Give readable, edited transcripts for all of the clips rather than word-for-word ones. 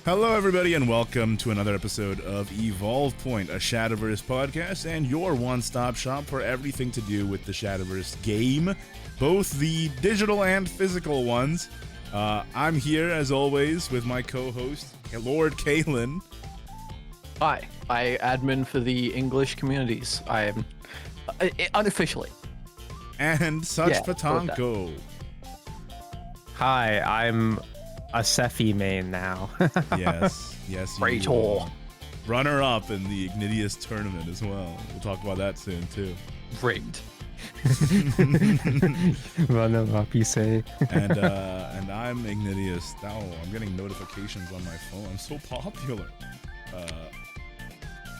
Hello, everybody, and welcome to another episode of Evolve Point, a Shadowverse podcast, and your one-stop shop for everything to do with the Shadowverse game, both the digital and physical ones. I'm here, as always, with my co-host, Lord Kalen. Hi, I admin for the English communities. I am unofficially. And Such Patanko. Hi, I'm a Sephi main now. Yes, Great you all. runner-up in the Ignideus tournament as well. We'll talk about that soon, too. Rigged. Run up, you say. And I'm Ignideus. Oh, I'm getting notifications on my phone. I'm so popular.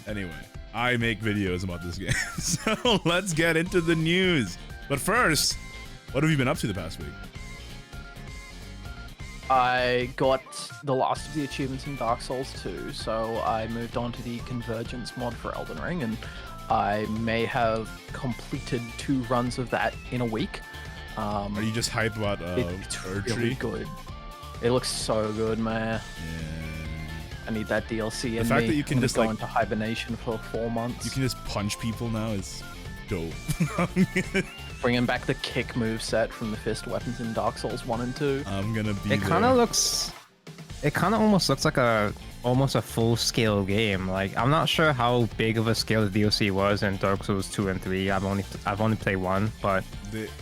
Anyway, I make videos about this game. So let's get into the news. But first, what have you been up to the past week? I got the last of the achievements in Dark Souls 2, so I moved on to the Convergence mod for Elden Ring, and I may have completed 2 runs of that in a week. Are you just hyped about It's really Erdtree? good. It looks so good, man. Yeah. I need that DLC in The fact me. that you can I'm just, go like- into hibernation for 4 months. You can just punch people now is dope. Bringing back the kick move set from the fist weapons in Dark Souls 1 and 2. I'm gonna be It kind there. of almost looks like almost a full-scale game. Like, I'm not sure how big of a scale the DLC was in Dark Souls 2 and 3. I've only played 1, but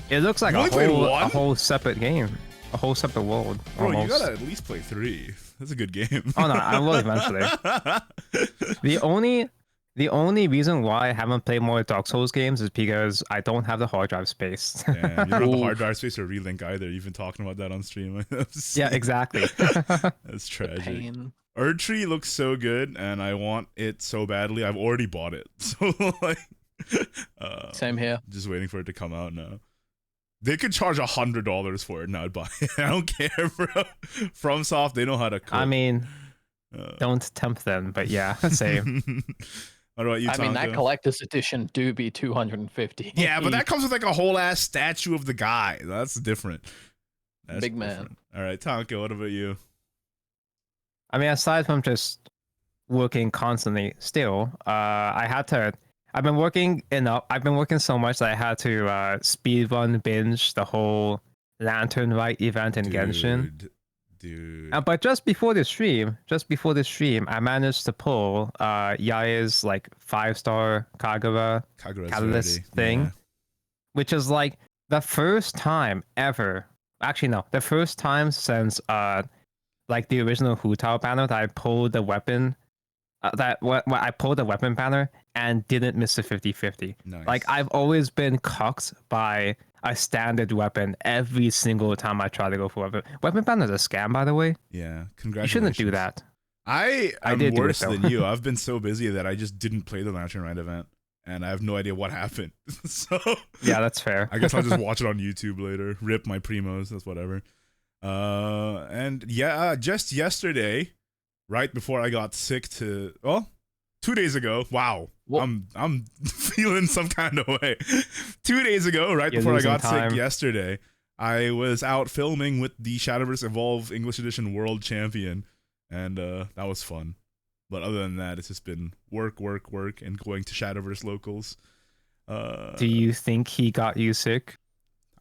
it looks like You only played a one? whole separate game, a whole separate world. Bro, almost. you gotta at least play 3. That's a good game. Oh no, I will eventually. The only reason why I haven't played more Dark Souls games is because I don't have the hard drive space. Damn, you don't have the Oof. hard drive space or relink either. You've been talking about that on stream. Yeah, exactly. That's tragic. Pain. Erdtree looks so good, and I want it so badly. I've already bought it, so like, Same here. just waiting for it to come out now. They could charge $100 for it, and I'd buy it. I don't care, bro. FromSoft, they know how to cook. I mean, Uh, don't tempt them, but yeah, same. What about you, I mean, that Tonka? collector's edition do be 250. Yeah, but that comes with like a whole ass statue of the guy. That's different. That's Big man. different. All right, Tonka, what about you? I mean, aside from just working constantly, still, I've been working so much that I had to speedrun binge the whole Lantern Rite event in Genshin. Dude. But just before the stream, I managed to pull Yae's like 5-star Kagura Kagura's Catalyst ready. thing, Yeah. which is like the first time ever. Actually, no, the first time since like the original Hu Tao banner that I pulled the weapon. I pulled the weapon banner and didn't miss a 50-50. Nice. Like, I've always been cucked by a standard weapon every single time I try to go for weapon. Weapon banner is a scam, by the way. Yeah, You congratulations. shouldn't do that. I am did do it, worse though. than you. I've been so busy that I just didn't play the Lantern Rite event, and I have no idea what happened. So Yeah, that's fair. I guess I'll just watch it on YouTube later. Rip my primos. That's whatever. And yeah, just yesterday, right before I got sick 2 days ago. Wow. Whoa. I'm feeling some kind of way. 2 days ago, right You're before I losing got time. sick yesterday, I was out filming with the Shadowverse Evolve English Edition World Champion, and that was fun. But other than that, it's just been work, and going to Shadowverse locals. Do you think he got you sick?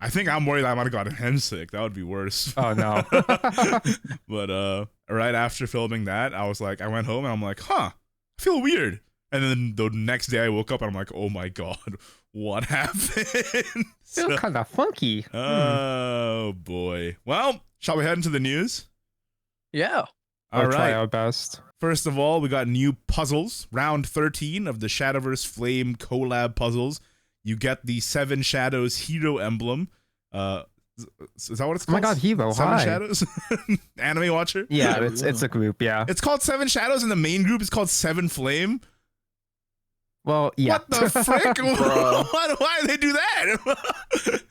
I think I'm worried I might have gotten him sick. That would be worse. Oh no. But right after filming that, I went home and I'm like, huh, I feel weird. And then the next day I woke up and I'm like, oh my god, what happened? Feel kind of funky. Oh boy. Well, shall we head into the news? Yeah. All We'll try right. our best. First of all, we got new puzzles. Round 13 of the Shadowverse Flame collab puzzles. You get the 7 Shadows hero emblem. Is that what it's Oh my called? god, Hero, 7 hi. Shadows? Anime watcher? Yeah, it's a group, yeah. It's called 7 Shadows, and the main group is called 7 Flame. Well, yeah. What the frick? Bro. Why did they do that?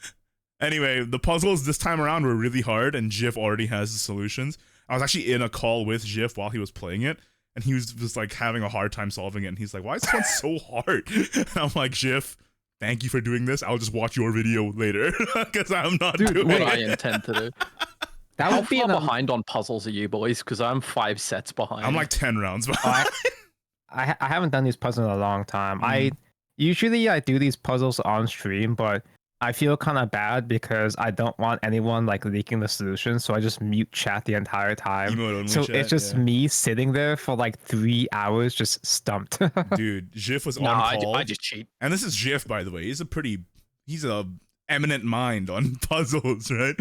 Anyway, the puzzles this time around were really hard, and Jif already has the solutions. I was actually in a call with Jif while he was playing it, and he was just like having a hard time solving it, and he's like, why is this one so hard? And I'm like, Jif, thank you for doing this. I'll just watch your video later, because I'm not Dude, doing What it. I intend to do. That How would be far an, behind on puzzles are you boys? Because I'm 5 sets behind. I'm like 10 rounds behind. I haven't done these puzzles in a long time. I do these puzzles on stream, but I feel kind of bad because I don't want anyone like leaking the solution, so I just mute chat the entire time. Emote-only So chat, it's just yeah. me sitting there for like 3 hours just stumped. Dude, Jif was No, on call. I just cheat. And this is Jif, by the way. He's a eminent mind on puzzles, right?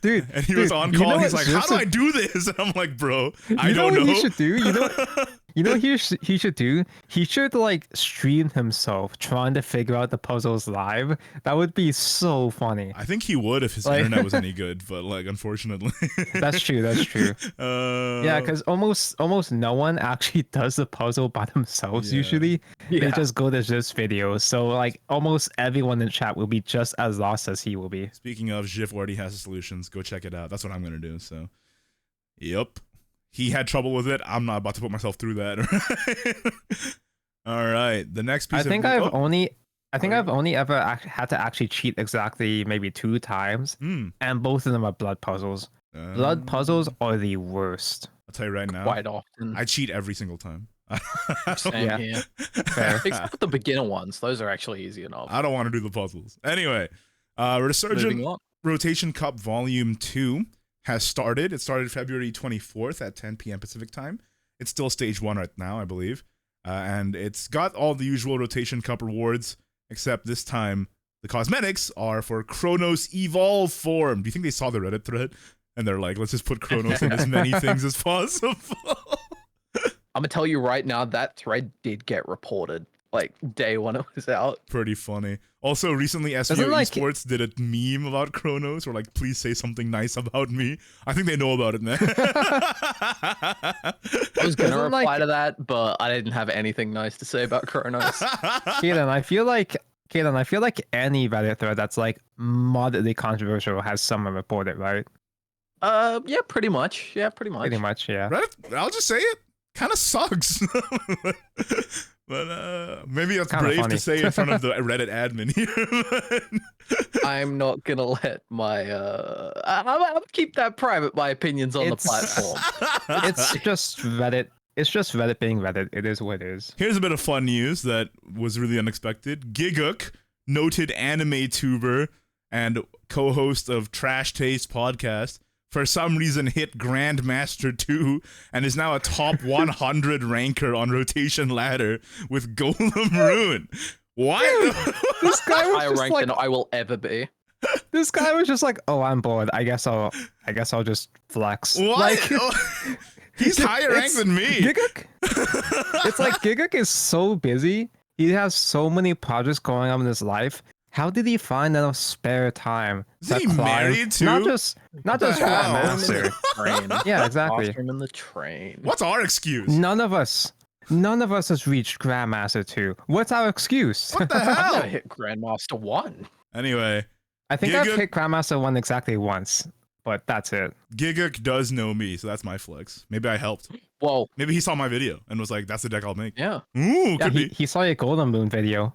Dude, And he was on call. And he's like, "How do I do this?" And I'm like, "Bro, I don't know." What he should do? You know what he should do? He should like stream himself trying to figure out the puzzles live. That would be so funny. I think he would if his Like- internet was any good, but like, unfortunately. That's true. That's true. Yeah, because almost no one actually does the puzzle by themselves. Yeah. Usually, they Yeah. just go to this video. So like almost everyone in chat will be just as lost as he will be. Speaking of, Jif already has the solutions. Go check it out. That's what I'm gonna do. So, yep. He had trouble with it. I'm not about to put myself through that. All right. The next piece. I think of I've only ever had to actually cheat exactly maybe 2 times, and both of them are blood puzzles. Blood puzzles are the worst. I'll tell you right now. Quite often. I cheat every single time. Same Yeah. here. Fair. Except for the beginner ones. Those are actually easy enough. I don't want to do the puzzles. Anyway, Resurgent Moving on. Rotation Cup Volume 2 has started. It started February 24th at 10 p.m. Pacific time. It's still stage 1 right now, I believe. And it's got all the usual Rotation Cup rewards, except this time the cosmetics are for Chronos Evolve form. Do you think they saw the Reddit thread? And they're like, let's just put Chronos in as many things as possible. I'm gonna tell you right now, that thread did get reported like day one it was out. Pretty funny. Also, recently SVO like- Esports did a meme about Chronos, or like, please say something nice about me. I think they know about it, man. I was gonna Doesn't, reply like- to that, but I didn't have anything nice to say about Kronos. Kaden, I feel like any Reddit thread that's like moderately controversial has someone reported, right? Yeah, pretty much. Yeah, pretty much. Pretty much, yeah. Reddit, I'll just say it, kind of sucks. But maybe it's Kinda brave funny. to say in front of the Reddit admin here. I'm not gonna let my I'll keep that private. My opinions on the It's- platform. It's just Reddit. It's just Reddit being Reddit. It is what it is. Here's a bit of fun news that was really unexpected. Gigguk, noted anime tuber and co-host of Trash Taste podcast, for some reason hit Grandmaster 2 and is now a top 100 ranker on Rotation Ladder with Golem Rune. What? This guy was Higher just ranked like, than I will ever be. this guy was just like, oh, I'm bored. I guess I'll just flex. What? Like, He's higher ranked it's than me. Gigguk. It's like Gigguk is so busy. He has so many projects going on in his life. How did he find enough spare time Isn't he climb? married too? Not just the hell? Grandmaster. Train. Yeah, exactly. Lost him in the train. What's our excuse? None of us has reached Grandmaster 2. What's our excuse? What the I've hell? never hit Grandmaster 1. Anyway, I think Gigguk- I've hit Grandmaster 1 exactly once, but that's it. Gigguk does know me, so that's my flex. Maybe I helped. Well, Maybe he saw my video and was like, that's the deck I'll make. yeah. Ooh, Yeah, could he, be. he saw your Golden Moon video.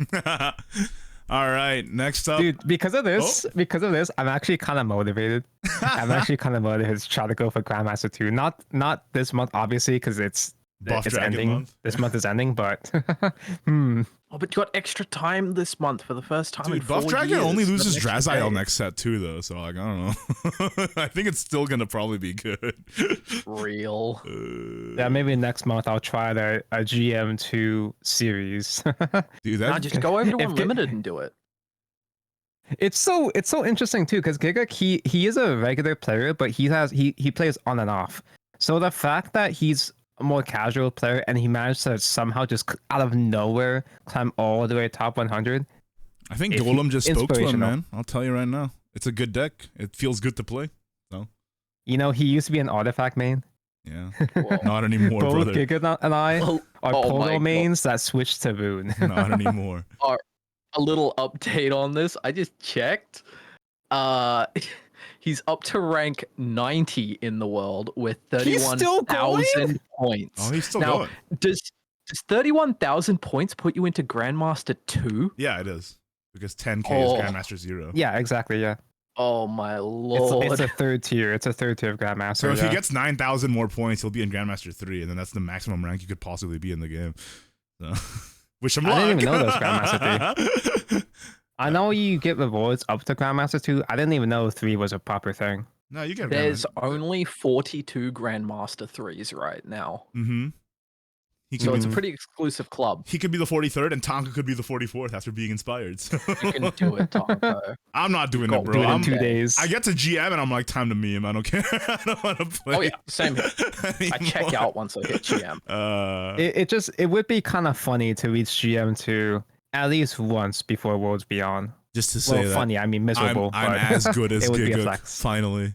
All right, next up. Dude, because of this, Oh. I'm actually kind of motivated. I'm actually kind of motivated to try to go for Grandmaster 2. Not this month, obviously, because it's Buff it's Dragon ending. month. This month is ending, but Oh, but you got extra time this month for the first time in Dude, 4 Buff Dragon years. only Got an loses extra Draziel day. next set too, though. So like, I don't know. I think it's still gonna probably be good. Real. yeah, maybe next month I'll try a GM2 series. Dude, Nah, that just go over to If- Unlimited and do it. It's so interesting too, because Gigguk he is a regular player, but he plays on and off. So the fact that he's a more casual player and he managed to somehow just out of nowhere climb all the way top 100. I think if he- Golem just spoke to him, inspirational. man. I'll tell you right now, it's a good deck. It feels good to play. You know, he used to be an artifact main. Yeah, Well, not anymore, Both brother. Gigguk and I oh, are oh my Polo God. mains that switched to Boon. Not anymore. a little update on this. I just checked. He's up to rank 90 in the world with He's still going? 31,000 points. Oh, he's still Now, going. Does 31,000 points put you into Grandmaster 2? Yeah, it is because 10k Oh. is Grandmaster 0. Yeah, exactly. Yeah. Oh my lord. It's a third tier. It's a third tier of Grandmaster. So if yeah. he gets 9,000 more points, he'll be in Grandmaster 3, and then that's the maximum rank you could possibly be in the game. So, wish him luck. I didn't even know that was Grandmaster 3. I know you get rewards up to Grandmaster 2. I didn't even know 3 was a proper thing. No, you get There's Grandmaster. only 42 Grandmaster 3s right now. Mm-hmm. So it's a pretty exclusive club. He could be the 43rd, and Tonka could be the 44th after being inspired. So. You can do it, Tonko. I'm not doing it, bro. Do it in I'm, 2 days. I get to GM, and I'm like, time to meme. I don't care. I don't want to play. Oh yeah, same here. I check out once I hit GM. It would be kind of funny to reach GM2 at least once before Worlds Beyond. Just to say that funny, I mean miserable. I'm but as good as it would be a Gigguk, flex. finally.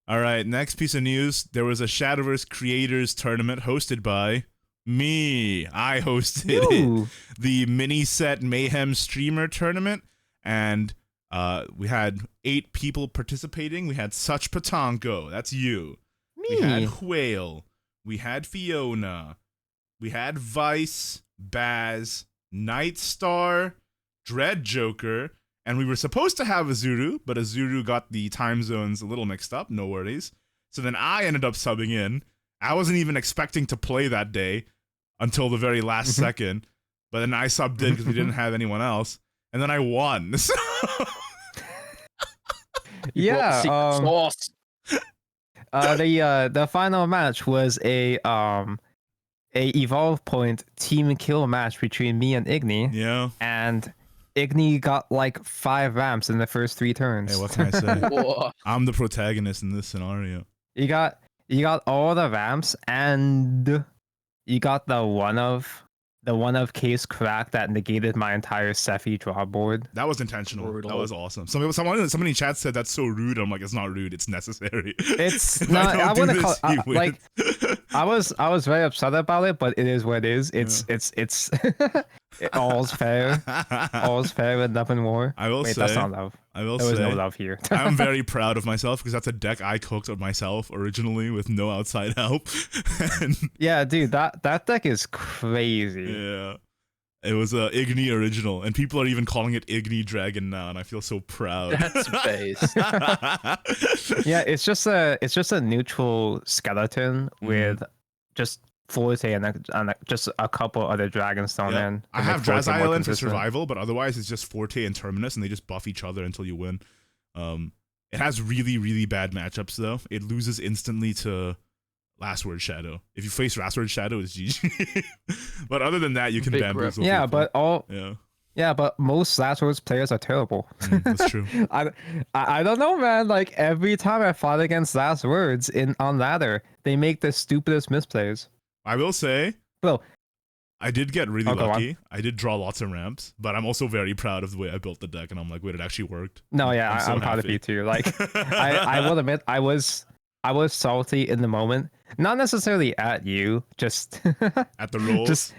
All right, next piece of news. There was a Shadowverse Creators Tournament hosted by me. I hosted it. The Mini Set Mayhem Streamer Tournament. And we had 8 people participating. We had Such Patanko. That's you. Me. We had Whale. We had Fiona. We had Vice, Baz, Nightstar, Dread Joker, and we were supposed to have Azuru, but Azuru got the time zones a little mixed up. No worries. So then I ended up subbing in. I wasn't even expecting to play that day until the very last second, but then I subbed in because we didn't have anyone else, and then I won. Yeah. Sauce. The final match was a Evolve Point team kill match between me and Igni. Yeah. And Igni got like 5 ramps in the first 3 turns. Hey, what can I say? Whoa. I'm the protagonist in this scenario. You got all the ramps, and you got the one of case crack that negated my entire Sephi draw board. That was intentional. Brutal. That was awesome. Somebody in chat said that's so rude. I'm like, it's not rude. It's necessary. It's If not. I don't do wouldn't call this, you win. I was very upset about it, but it is what it is. It's all's fair. All's fair and nothing more. I will Wait, say. that's not love. I will There say. was no love here. I'm very proud of myself because that's a deck I cooked of myself originally with no outside help. And Yeah, dude, that deck is crazy. yeah, it was a Igni original, and people are even calling it Igni Dragon now, and I feel so proud. That's base. Yeah, it's just a neutral skeleton with just Forte and just a couple other dragons thrown Yeah. in. I to make have Draz Forte more Island for consistent. survival, but otherwise it's just Forte and Terminus, and they just buff each other until you win. It has really, really bad matchups though. It loses instantly to Last Word Shadow. If you face Last Word Shadow, it's GG. But other than that, you can Big bamboozle. Yeah, people. but yeah, but most Last Words players are terrible. That's true. I don't know, man. Like every time I fought against Last Words on ladder, they make the stupidest misplays. I will say, Well, I did get really go on. lucky. I did draw lots of ramps, but I'm also very proud of the way I built the deck, and I'm like, wait, it actually worked. no, yeah, I'm so I'm proud of happy. you too. Like I will admit, I was salty in the moment, not necessarily at you, just At the rolls. just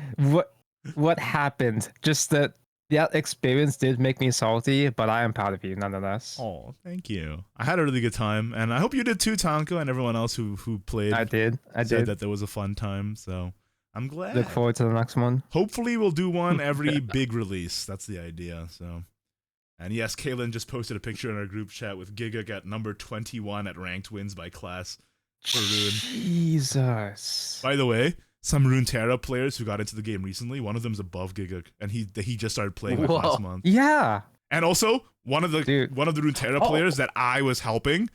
what happened. Just that experience did make me salty, but I am proud of you nonetheless. Oh, thank you. I had a really good time, and I hope you did too, Tonko, and everyone else who played. I did. Said that there was a fun time, so I'm glad. Look forward to the next one. Hopefully, we'll do one every big release. That's the idea. So, and yes, Kaylin just posted a picture in our group chat with Gigguk at number 21 at ranked wins by class for Rune. Jesus. By the way, some Runeterra players who got into the game recently, one of them's above Gigguk, and he just started playing like Whoa. last month. Yeah. And also, one of the Dude. Runeterra Oh. players that I was helping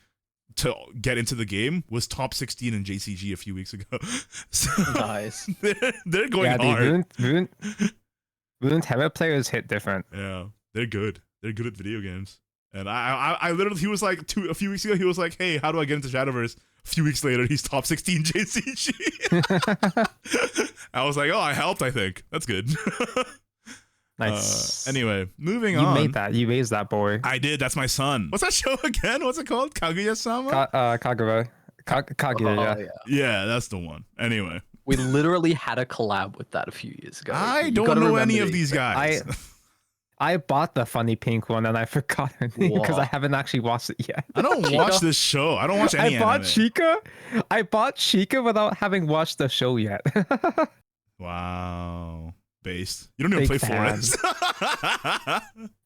to get into the game was top 16 in JCG a few weeks ago. So Nice. they're going Yeah, hard. dude, Runeterra players hit different. Yeah, they're good. They're good at video games. And I literally, he was like a few weeks ago, he was like, hey, how do I get into Shadowverse? A few weeks later, he's top 16 JCG. I was like, oh, I helped, I think. That's good. Nice. Anyway, moving You on. made that. You raised that boy. I did. That's my son. What's that show again? What's it called? Kaguya-sama? Kagura. Kaguya, Oh, yeah. Yeah, that's the one. Anyway. We literally had a collab with that a few years ago. I You don't gotta know remember any of these guys. I bought the funny pink one and I forgot her name because Whoa. I haven't actually watched it yet. I don't watch this show. I don't watch any I bought anime. Chica. I bought Chica without having watched the show yet. Wow. based. You don't even Big play fan. Forest.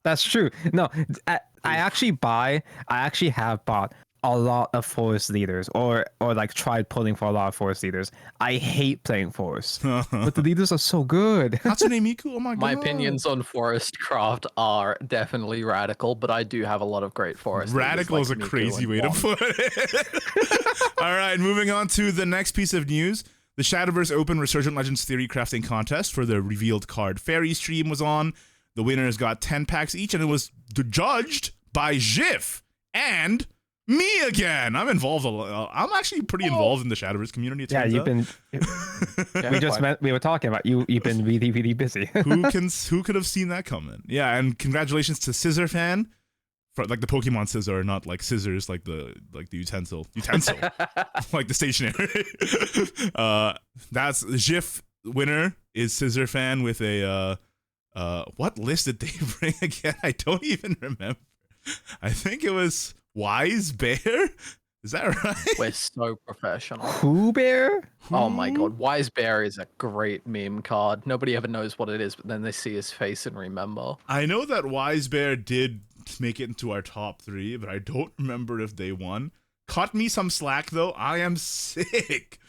That's true. No, I actually have bought a lot of Forest leaders, or like tried pulling for a lot of Forest leaders. I hate playing Forest, but the leaders are so good. Hatsune Miku, oh my god. My opinions on Forest Craft are definitely radical, but I do have a lot of great Forest. Radical leaders is like a Miku crazy and way to Wand. put it. All right, moving on to the next piece of news. The Shadowverse Open Resurgent Legends Theorycrafting contest for the revealed card Fairy stream was on. The winners got 10 packs each, and it was judged by Jif and me again. I'm involved a lot. I'm actually pretty involved in the Shadowverse community. Yeah, you've been. We were talking about you. You've been really, really busy. Who could have seen that coming? Yeah, and congratulations to Scissor Fan for like the Pokemon scissor, not like scissors, like the utensil, like the stationery. That's Jif winner is Scissor Fan with a what list did they bring again? I don't even remember. I think it was Wise Bear. Is that right? We're so professional. Who Bear? Oh my god, Wise Bear is a great meme card. Nobody ever knows what it is, but then they see his face and remember. I know that Wise Bear did make it into our top 3, but I don't remember if they won. Cut me some slack though. I am sick.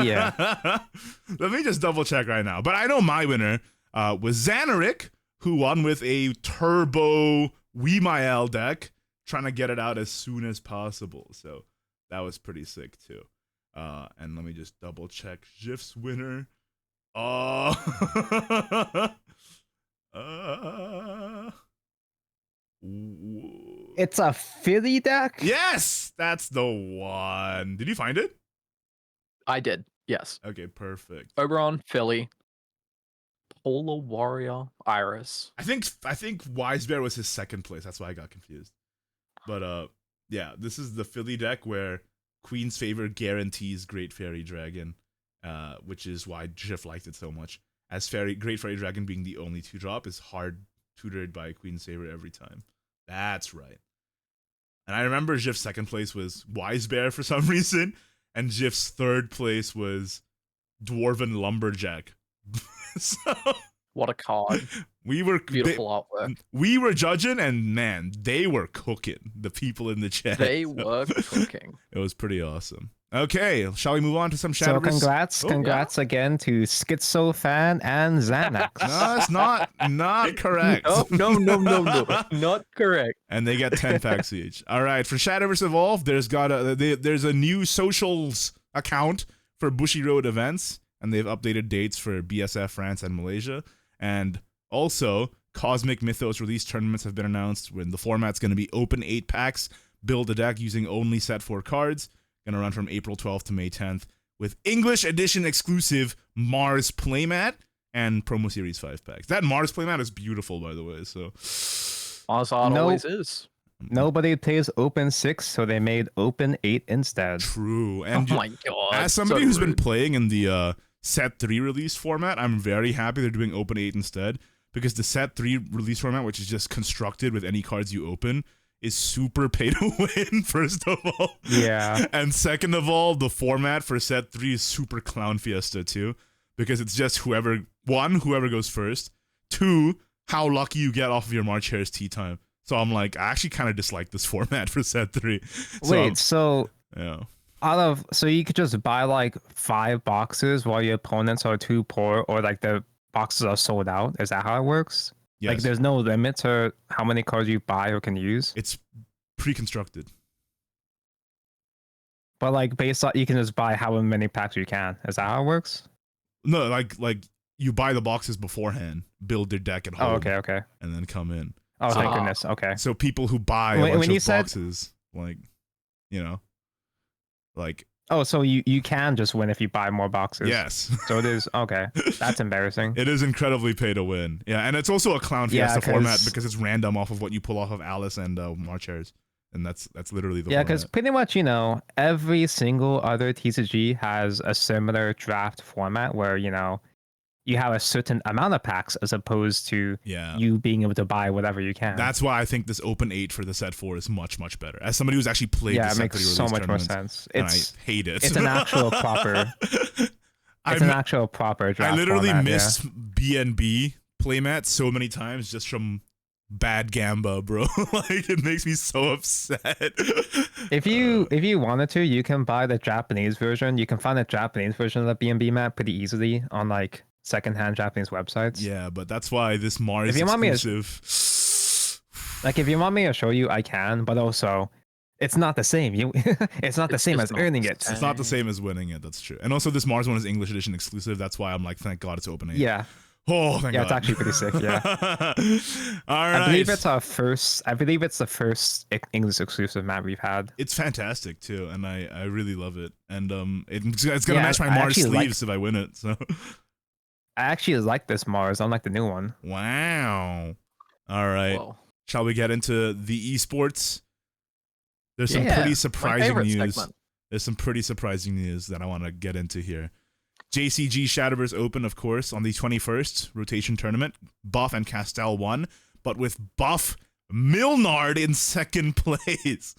Yeah. Let me just double check right now. But I know my winner was Xanaric, who won with a turbo Weemael deck, trying to get it out as soon as possible. So that was pretty sick too. And let me just double check Jif's winner. It's a Philly deck? Yes, that's the one. Did you find it? I did, yes. Okay, perfect. Oberon, Philly, Polar Warrior, Iris. I think Wise Bear was his second place. That's why I got confused. But yeah, this is the Philly deck where Queen's Favor guarantees Great Fairy Dragon, which is why Jif liked it so much. As Great Fairy Dragon being the only 2-drop is hard tutored by Queen's Favor every time. That's right. And I remember Jif's second place was Wise Bear for some reason, and Jif's third place was Dwarven Lumberjack. So What a card. we were Beautiful artwork. we were judging, and man, they were cooking. The people in the chat. They were cooking. It was pretty awesome. Okay, shall we move on to some So Shadowverse? congrats again to Schizo Fan and Xanax. No, it's not correct. No, not correct. And they get 10 packs each. All right, for Shadowverse Evolve, there's a new socials account for Bushiroad events, and they've updated dates for BSF France and Malaysia. And also, Cosmic Mythos release tournaments have been announced when the format's going to be open 8 packs, build a deck using only set 4 cards. Going to run from April 12th to May 10th with English edition exclusive Mars playmat and promo series 5 packs. That Mars playmat is beautiful, by the way. So Mars art always is. Nobody plays Open 6, so they made Open 8 instead. true. And Oh my god. as somebody so who's been rude. playing in the Set 3 release format, I'm very happy they're doing Open 8 instead, because the Set 3 release format, which is just constructed with any cards you open, is super pay to win, first of all. Yeah. And second of all, the format for Set 3 is super clown fiesta too, because it's just whoever goes first. 2, how lucky you get off of your March Hare's tea time. So I'm like, I actually kind of dislike this format for Set 3. So yeah. so you could just buy like 5 boxes while your opponents are too poor, or like the boxes are sold out. Is that how it works? Yes. Like there's no limit to how many cards you buy or can use? It's pre-constructed. But like based on, you can just buy however many packs you can. Is that how it works? No, like you buy the boxes beforehand, build their deck at home, Okay. and then come in. Oh, thank Ah. goodness. Okay. So people who buy a When bunch you of said- boxes, like, you know, like, Oh, so you can just win if you buy more boxes. yes. So it is okay. That's embarrassing. It is incredibly pay to win. Yeah, and it's also a clown Yeah, fiesta format 'cause- because it's random off of what you pull off of Alice and March Hares. And that's literally the Yeah, because format. pretty much, you know, every single other TCG has a similar draft format where, you know, you have a certain amount of packs as opposed to Yeah. you being able to buy whatever you can. That's why I think this Open 8 for the Set 4 is much, much better. As somebody who's actually played yeah, the it Set makes 3 so release much more tournaments, sense. and It's I hate it. it's an actual proper. It's an actual proper draft. I literally format, missed BNB playmat so many times just from bad Gamba, bro. Like it makes me so upset. If you wanted to, you can buy the Japanese version. You can find a Japanese version of the BNB map pretty easily on like secondhand Japanese websites. Yeah, but that's why this Mars If you want me to- exclusive. Like if you want me to show you, I can, but also it's not the same. It's not the same as just not earning the it. same. It's not the same as winning it. That's true. And also, this Mars one is English edition exclusive. That's why I'm like, thank God it's opening. Yeah. Oh, thank God. It's actually pretty sick. Yeah. All right. I believe it's our first. I believe it's the first English exclusive map we've had. It's fantastic too, and I really love it. And it's gonna match my I Mars actually sleeves if I win it. So. I actually like this Mars, unlike the new one. Wow. All right. Well, Shall we get into the esports? There's some Yeah, pretty my surprising favorite news. segment. There's some pretty surprising news that I want to get into here. JCG Shadowverse Open, of course, on the 21st rotation tournament. Buff and Castell won, but with Buff Milnard in second place.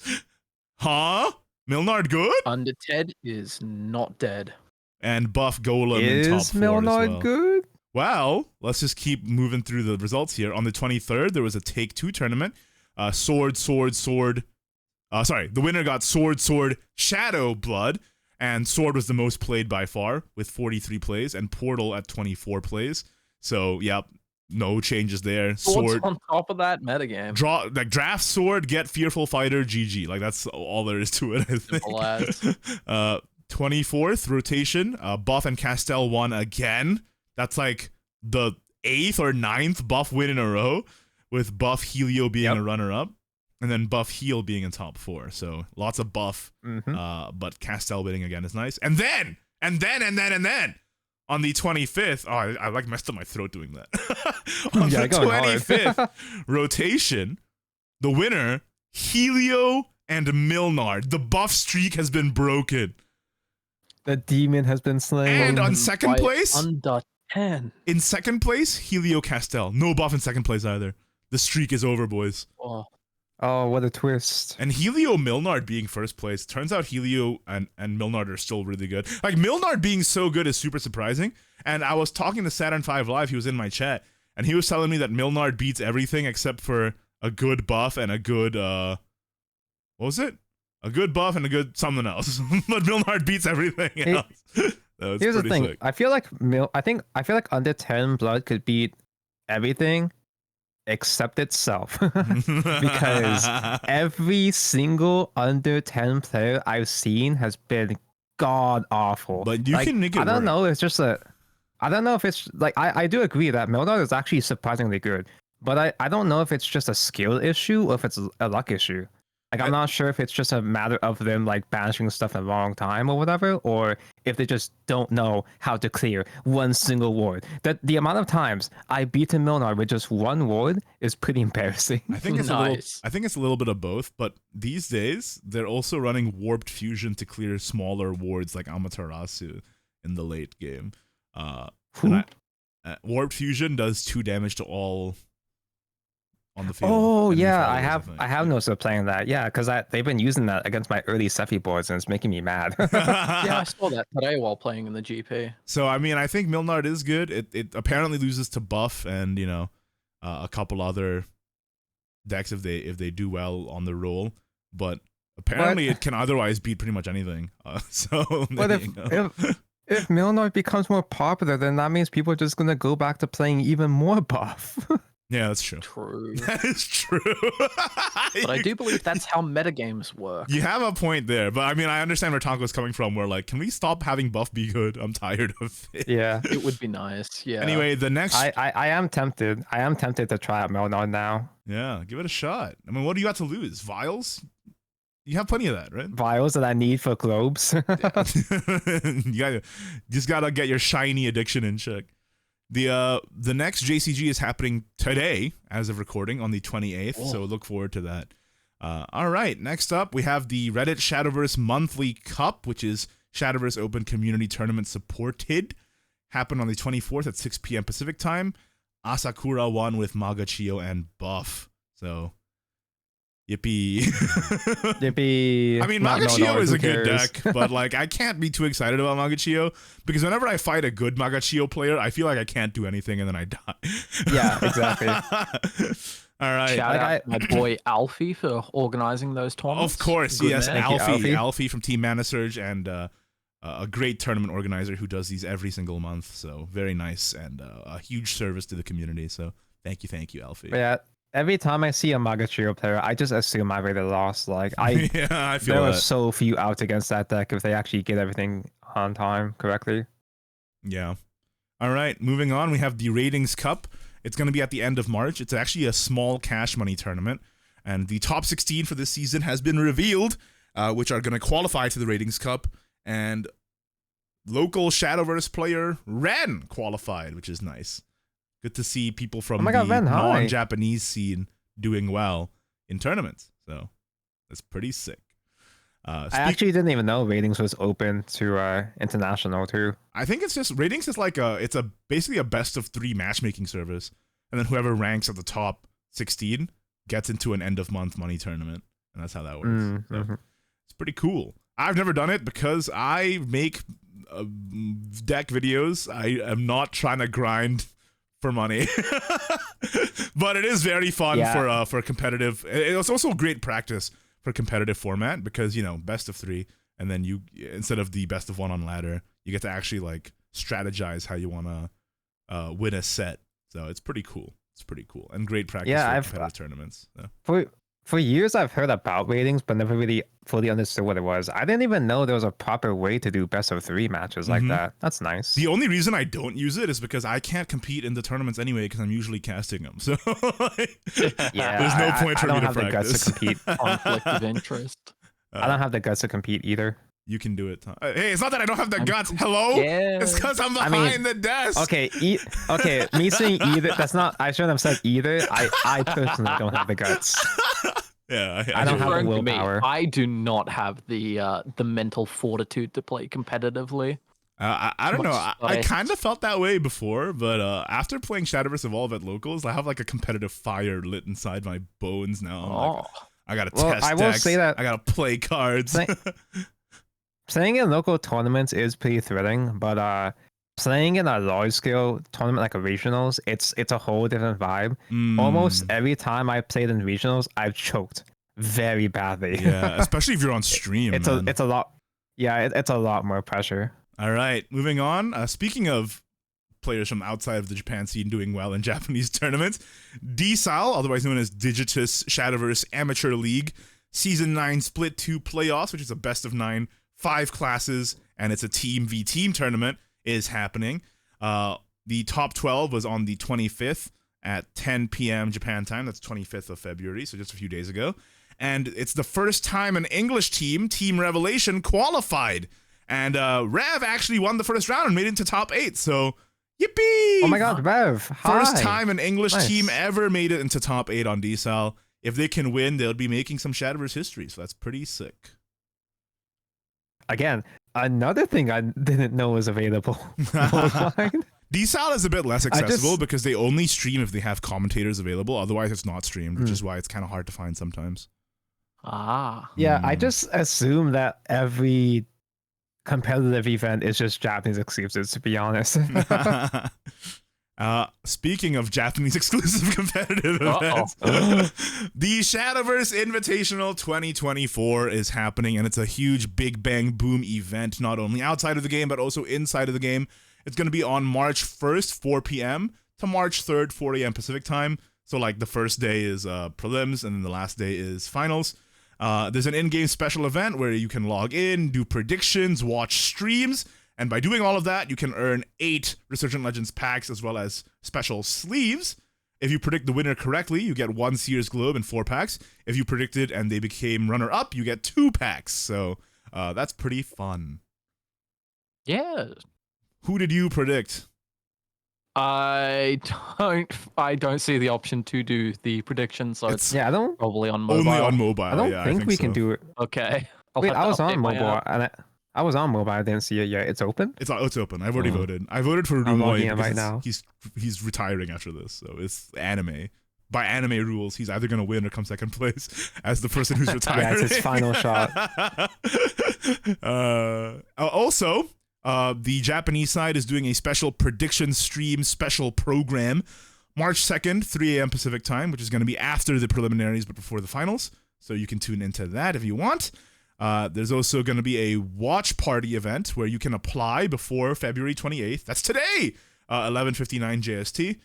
Huh? Milnard good? Undead is not dead. And Buff Golem in top Is 4 Milnard as well. good? Well, let's just keep moving through the results here. On the 23rd, there was a Take 2 tournament. Sword. The winner got Sword, Shadow Blood. And Sword was the most played by far with 43 plays, and Portal at 24 plays. So, yep, no changes there. Sword's on top of that metagame. Draft Sword, get Fearful Fighter, GG. Like, that's all there is to it, I think. Simple as. 24th rotation, Buff and Castell won again. That's like the 8th or 9th Buff win in a row, with Buff Helio being a runner-up, and then Buff Heal being in top 4. So lots of Buff, but Castell winning again is nice. And then on the 25th, I like messed up my throat doing that. On the 25th rotation, the winner, Helio and Milnard. The Buff streak has been broken. The demon has been slain. And on second place, Under 10. in second place, Helio Castell. No Buff in second place either. The streak is over, boys. Oh, what a twist. And Helio Milnard being first place. Turns out Helio and Milnard are still really good. Like, Milnard being so good is super surprising. And I was talking to Saturn 5 Live, he was in my chat, and he was telling me that Milnard beats everything except for a good buff and a good, what was it? A good buff and a good something else. But Milnard beats everything else. Here's the thing. Sick. I feel like under 10 blood could beat everything except itself. Because every single under 10 player I've seen has been god awful. But you can make it I don't work. know, it's just I don't know if it's like I do agree that Milnard is actually surprisingly good. But I don't know if it's just a skill issue or if it's a luck issue. Like, I'm not sure if it's just a matter of them, like, banishing stuff in a long time or whatever, or if they just don't know how to clear one single ward. That the amount of times I beat a Milnard with just one ward is pretty embarrassing. I think it's Nice. a little bit of both, but these days they're also running Warped Fusion to clear smaller wards like Amaterasu in the late game. Warped Fusion does 2 damage to all on the field. Oh and yeah, info, I have noticed of playing that. Yeah, because they've been using that against my early Sephi boards, and it's making me mad. Yeah, I saw that today while playing in the GP. So I mean, I think Milnard is good. It apparently loses to Buff and a couple other decks if they do well on the roll, but apparently it can otherwise beat pretty much anything. So But if Milnard becomes more popular, then that means people are just gonna go back to playing even more Buff. yeah, that's true. True. That is true. But I do believe that's how metagames work. You have a point there, but I mean, I understand where Tonko's coming from. Where like, can we stop having Buff be good? I'm tired of it. Yeah. It would be nice. Yeah. Anyway, the next. I am tempted. I am tempted to try out Milnard now. Yeah, give it a shot. I mean, what do you got to lose? Vials? You have plenty of that, right? Vials that I need for globes. You just gotta get your shiny addiction in check. The next JCG is happening today, as of recording, on the 28th. So look forward to that. All right, next up we have the Reddit Shadowverse Monthly Cup, which is Shadowverse Open Community Tournament supported. Happened on the 24th at 6 p.m. Pacific time. Asakura won with Magachio and Buff. So Yippee. Yippee. I mean, No, Magachio is who a good cares? deck, but like I can't be too excited about Magachio because whenever I fight a good Magachio player, I feel like I can't do anything and then I die. Yeah, exactly. All right. Shout Like out my boy Alfie for organizing those tournaments. Of course, Good yes, man. Thank you, Alfie. Alfie. Alfie from Team Mana Surge and a great tournament organizer who does these every single month. So very nice and a huge service to the community. So thank you, Alfie. But yeah, every time I see a Magachio player, I just assume I really lost. Like I Yeah, I feel there are that. so few outs against that deck if they actually get everything on time correctly. Yeah. All right, moving on. We have the Ratings Cup. It's going to be at the end of March. It's actually a small cash money tournament, and the top 16 for this season has been revealed, which are going to qualify to the Ratings Cup. And local Shadowverse player Ren qualified, which is nice. Good to see people from Oh my God, the Ren, hi. non-Japanese scene doing well in tournaments. So that's pretty sick. I actually didn't even know ratings was open to international too. I think it's just ratings is like it's basically a best of 3 matchmaking service, and then whoever ranks at the top 16 gets into an end of month money tournament, and that's how that works. So it's pretty cool. I've never done it because I make deck videos. I am not trying to grind for money, but it is very fun for competitive. It's also great practice for competitive format because best of 3, and then you instead of the best of 1 on ladder, you get to actually like strategize how you want to win a set. So it's pretty cool. It's pretty cool and great practice for competitive tournaments. So. For years I've heard about ratings, but never really fully understood what it was. I didn't even know there was a proper way to do best of 3 matches like that. That's nice. The only reason I don't use it is because I can't compete in the tournaments anyway because I'm usually casting them. So Yeah, there's no point for me to practice. I don't have the guts to compete. Conflict of interest. I don't have the guts to compete either. You can do it. Hey, it's not that I don't have the guts. Hello? Yeah. It's because I'm behind the desk. Okay, okay, me saying either, that's not, I shouldn't have said either. I personally don't have the guts. Yeah, I don't have the Referring to me, willpower. I do not have the mental fortitude to play competitively. I don't know. I Much kind of felt that way before, but after playing Shadowverse Evolve at locals, I have like a competitive fire lit inside my bones now. I'm like, I gotta test I will decks. say that I gotta play cards. Playing in local tournaments is pretty thrilling, but playing in a large scale tournament like a regionals, it's a whole different vibe. Almost every time I played in regionals, I've choked very badly. Yeah, especially if you're on stream. It's a lot. Yeah, it's a lot more pressure. All right, moving on. Speaking of players from outside of the Japan scene doing well in Japanese tournaments, DSAL, otherwise known as Digitus Shadowverse Amateur League, Season 9 Split 2 Playoffs, which is a best of 9, 5 classes, and it's a team v team tournament, is happening. The top 12 was on the 25th at 10 p.m. Japan time. That's 25th of February, so just a few days ago. And it's the first time an English team, Team Revelation, qualified. And Rev actually won the first round and made it to top 8. So, yippee! Oh my God, Rev! Hi. First time an English Nice. team ever made it into top 8 on DSAL. If they can win, they'll be making some Shadowverse history. So that's pretty sick. Again, another thing I didn't know was available. Worldwide. DSAL is a bit less accessible because they only stream if they have commentators available. Otherwise, it's not streamed, which is why it's kind of hard to find sometimes. Yeah, I just assume that every competitive event is just Japanese exclusives, to be honest. Speaking of Japanese exclusive competitive events, the Shadowverse Invitational 2024 is happening, and it's a huge Big Bang Boom event, not only outside of the game, but also inside of the game. It's going to be on March 1st, 4 p.m. to March 3rd, 4 a.m. Pacific time. So, like, the first day is prelims, and then the last day is finals. There's an in-game special event where you can log in, do predictions, watch streams, and by doing all of that, you can earn 8 Resurgent Legends packs as well as special sleeves. If you predict the winner correctly, you get 1 Seer's Globe and 4 packs. If you predicted and they became runner-up, you get 2 packs. So that's pretty fun. Yeah. Who did you predict? I don't see the option to do the prediction, so it's Yeah, I don't. probably on mobile. Only on mobile. I don't think we can do it. Okay. Wait, I was on mobile, and I was on mobile. I didn't see it yet. It's open. It's open. I've already voted. I voted for I'm Rumoy logging in because right now. he's retiring after this, so it's anime. by anime rules, he's either going to win or come second place as the person who's retiring. Yeah, it's his final shot. Also, the Japanese side is doing a special prediction stream special program March 2nd, 3 a.m. Pacific time, which is going to be after the preliminaries but before the finals. So you can tune into that if you want. There's also going to be a watch party event where you can apply before February 28th. That's today, 11:59 JST.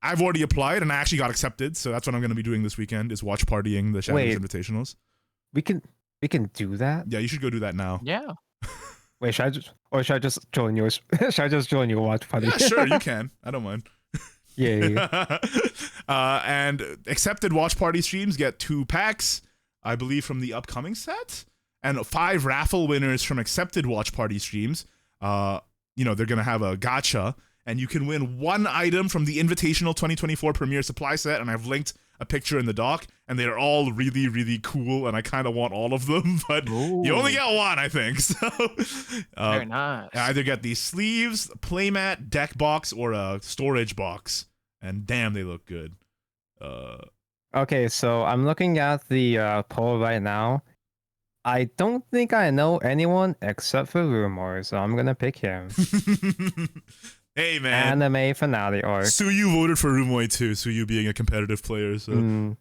I've already applied and I actually got accepted, so that's what I'm going to be doing this weekend is watch partying the Shadowverse Invitationals. We can do that? Yeah, you should go do that now. Yeah. Wait, should I just join yours? Should I just join your watch party? Yeah, sure, you can. I don't mind. Yeah. And accepted watch party streams get 2 packs, I believe, from the upcoming set, and 5 raffle winners from accepted watch party streams. They're gonna have a gacha, and you can win 1 item from the Invitational 2024 Premier Supply Set, and I've linked a picture in the doc, and they're all really, really cool, and I kind of want all of them, but you only get 1, I think. So, very nice. Either get these sleeves, playmat, deck box, or a storage box, and damn, they look good. Okay, so I'm looking at the poll right now. I don't think I know anyone except for Rumor, so I'm gonna pick him. Hey man, anime finale arc. Suyu voted for Rumoi too. Suyu being a competitive player, so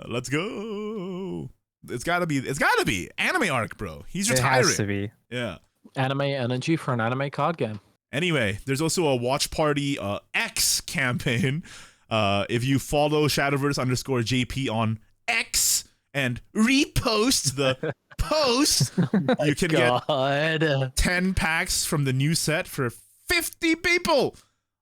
let's go. It's gotta be anime arc, bro. He's retiring. It has to be. Yeah. Anime energy for an anime card game. Anyway, there's also a watch party X campaign. If you follow Shadowverse_JP on X and repost the post, you can get 10 packs from the new set for 50 people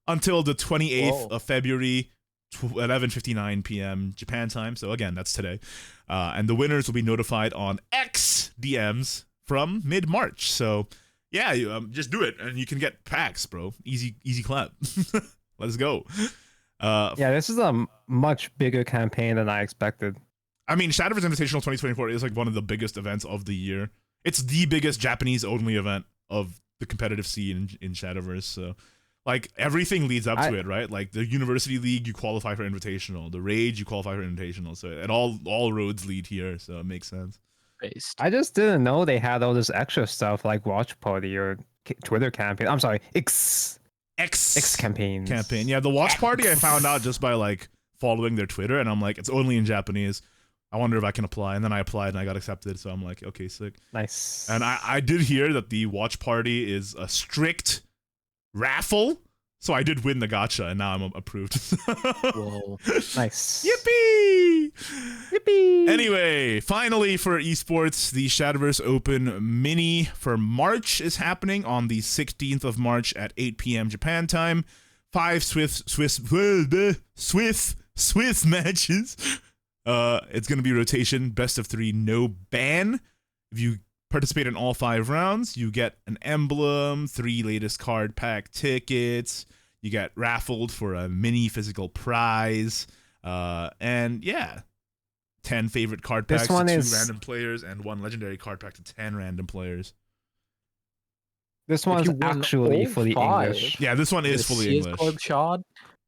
until the 28th of February, 11:59 p.m. Japan time. So again, that's today. And the winners will be notified on X DMs from mid-March. So yeah, you, just do it and you can get packs, bro. Easy clap. Let's go. Yeah, this is a much bigger campaign than I expected. I mean, Shadowverse Invitational 2024 is like one of the biggest events of the year. It's the biggest Japanese-only event of the competitive scene in Shadowverse. So, like, everything leads up to it, right? Like, the University League, you qualify for Invitational. The Rage, you qualify for Invitational. So, and all roads lead here, so it makes sense. I just didn't know they had all this extra stuff like Watch Party or Twitter campaign. I'm sorry, X campaigns. Yeah, the Watch Party I found out just by, like, following their Twitter, and I'm like, it's only in Japanese. I wonder if I can apply, and then I applied and I got accepted, so I'm like, okay, sick. Nice. And I did hear that the watch party is a strict raffle, so I did win the gacha, and now I'm approved. Whoa. Nice. Yippee! Yippee! Anyway, finally for esports, the Shadowverse Open Mini for March is happening on the 16th of March at 8 p.m. Japan time. 5 Swiss matches. It's going to be rotation, best of 3, no ban. If you participate in all 5 rounds, you get an emblem, 3 latest card pack tickets, you get raffled for a mini physical prize, and yeah, 10 favorite card packs to 2 random players, and 1 legendary card pack to 10 random players. This one's actually fully English. Yeah, this one is fully English. Globe Shard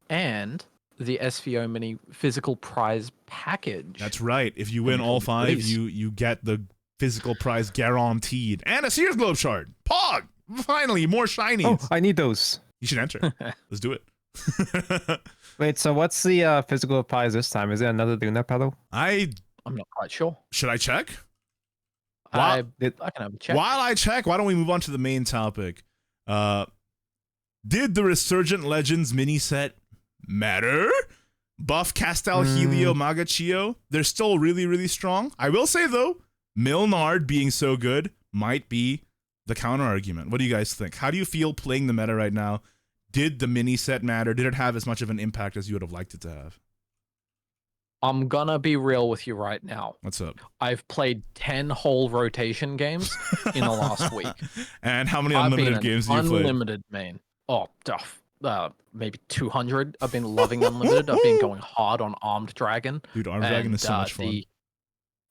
and the SVO mini physical prize package. That's right. If you win all 5, you get the physical prize guaranteed. And a Sears Globe Shard. Pog! Finally, more shinies. Oh, I need those. You should enter. Let's do it. Wait, so what's the physical prize this time? Is it another Luna pedal? I'm not quite sure. Should I check? I can have a check. While I check, why don't we move on to the main topic? Did the Resurgent Legends Mini Set matter? Buff Castel, Helio, Magachio, they're still really, really strong. I will say, though, Milnard being so good might be the counter argument. What do you guys think? How do you feel playing the meta right now? Did the mini set matter? Did it have as much of an impact as you would have liked it to have? I'm gonna be real with you right now. What's up? I've played 10 whole rotation games in the last week. And how many unlimited games do you play? Unlimited, man. Oh, maybe 200. I've been loving unlimited. I've been going hard on Armed Dragon. Dude, Armed Dragon is so much fun.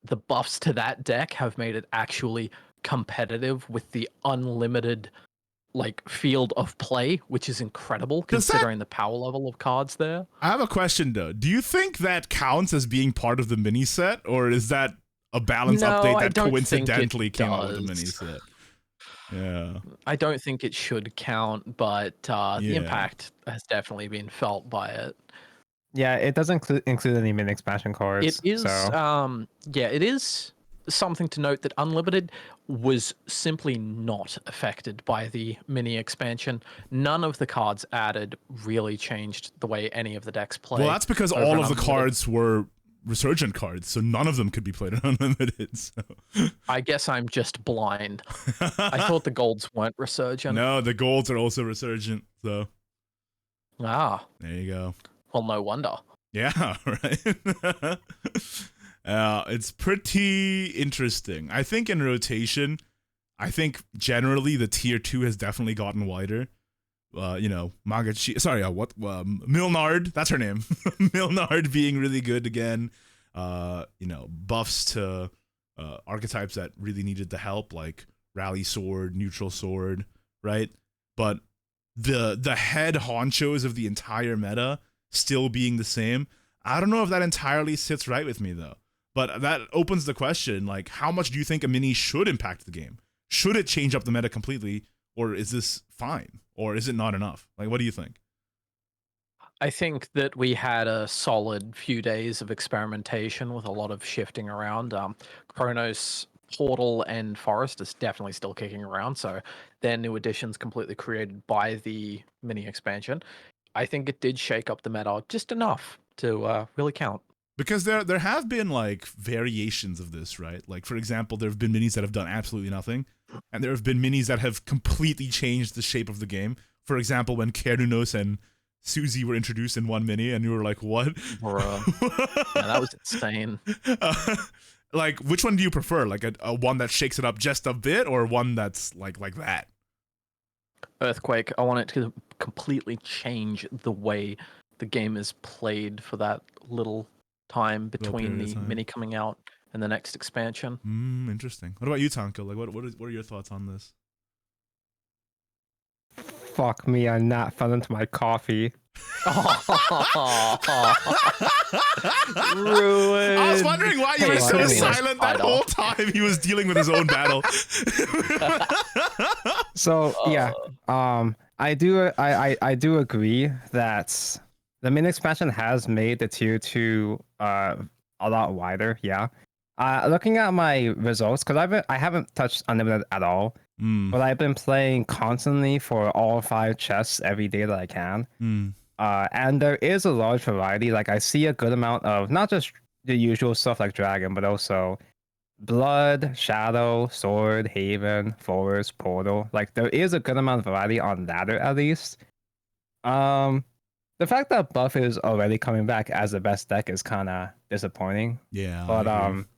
The buffs to that deck have made it actually competitive with the unlimited like field of play, which is incredible considering the power level of cards there. I have a question though. Do you think that counts as being part of the mini set, or is that a balance update that coincidentally came out with the mini set? Yeah. I don't think it should count, but the impact has definitely been felt by it. Yeah, it doesn't include any mini expansion cards. It is, so. it is something to note that Unlimited was simply not affected by the mini expansion. None of the cards added really changed the way any of the decks play. Well, that's because all of the cards were Resurgent cards, so none of them could be played in Unlimited. So. I guess I'm just blind. I thought the golds weren't Resurgent. No, the golds are also Resurgent, so. Ah. There you go. Well, no wonder. Yeah, right. It's pretty interesting. I think in rotation, I think generally the tier 2 has definitely gotten wider. Milnard, that's her name. Milnard being really good again. Buffs to archetypes that really needed the help, like Rally Sword, Neutral Sword, right? But the head honchos of the entire meta still being the same. I don't know if that entirely sits right with me though. But that opens the question, like, how much do you think a mini should impact the game? Should it change up the meta completely, or is this fine? Or is it not enough? Like, what do you think? I think that we had a solid few days of experimentation with a lot of shifting around. Chronos, Portal, and Forest is definitely still kicking around, so they're new additions completely created by the mini expansion. I think it did shake up the meta just enough to really count. Because there have been like variations of this, right? Like, for example, there have been minis that have done absolutely nothing, and there have been minis that have completely changed the shape of the game. For example, when Kerunos and Susie were introduced in one mini, and you were like, what? Bruh. Yeah, that was insane. Like, which one do you prefer? Like a one that shakes it up just a bit, or one that's like that? Earthquake. I want it to completely change the way the game is played for that little time between the mini coming out and the next expansion. Interesting. What about you, Tonko? Like, what are your thoughts on this? Fuck me, I'm not fell into my coffee. Ruined. I was wondering why you were so silent that whole time he was dealing with his own battle. So yeah, I do agree that the mini expansion has made the tier 2 a lot wider. Yeah. Looking at my results, because I haven't touched Unlimited at all, but I've been playing constantly for all 5 chests every day that I can. And there is a large variety. Like, I see a good amount of not just the usual stuff like Dragon, but also Blood, Shadow, Sword, Haven, Forest, Portal. Like, there is a good amount of variety on ladder at least. The fact that Buff is already coming back as the best deck is kind of disappointing. Yeah, but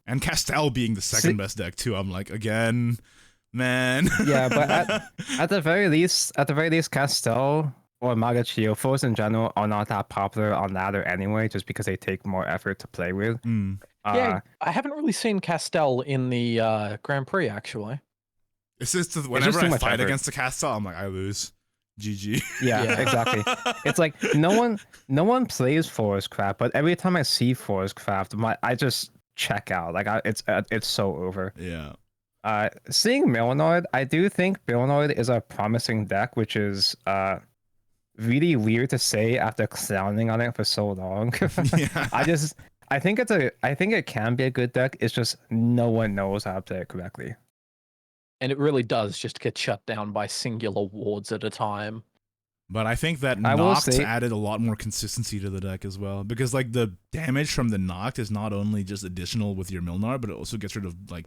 and Castell being the second best deck too. I'm like, again, man. Yeah, but at the very least, Castell or Magachio, foes in general are not that popular on ladder anyway, just because they take more effort to play with. Yeah, I haven't really seen Castell in the Grand Prix actually. It's just whenever I fight against the Castell, I'm like, I lose. GG. Yeah, exactly. It's like no one plays Forest Craft, but every time I see Forest Craft, I just check out. Like, it's so over. Yeah. Seeing Milnard, I do think Milnard is a promising deck, which is really weird to say after clowning on it for so long. Yeah. I think it can be a good deck. It's just no one knows how to play it correctly. And it really does just get shut down by singular wards at a time. But I think that Noct added a lot more consistency to the deck as well. Because, like, the damage from the Noct is not only just additional with your Milnar, but it also gets rid of, like,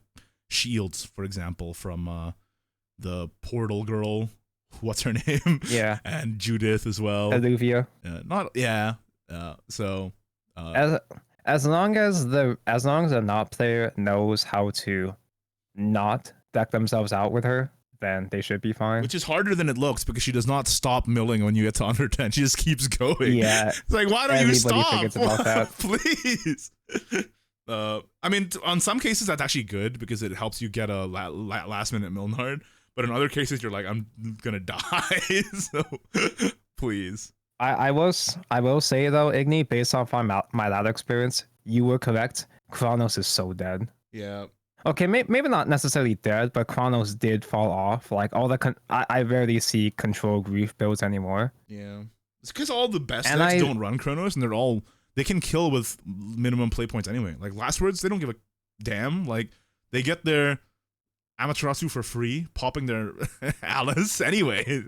shields, for example, from the Portal Girl. What's her name? Yeah. And Judith as well. Alluvia. As long as the not player knows how to not deck themselves out with her, then they should be fine. Which is harder than it looks, because she does not stop milling when you get to under 10. She just keeps going. Yeah. It's like, why don't you stop? Forgets about that. Please. I mean, on some cases that's actually good, because it helps you get a last minute Milnard. But in other cases, you're like, I'm gonna die. So please. I will say though, Igni, based off my latter experience, you were correct. Chronos is so dead. Yeah. Okay, maybe not necessarily dead, but Chronos did fall off. Like all the I rarely see control grief builds anymore. Yeah. It's because all the best And decks don't run Chronos, and they can kill with minimum play points anyway. Like Last Words, they don't give a damn. Like they get their Amaterasu for free, popping their Alice anyway.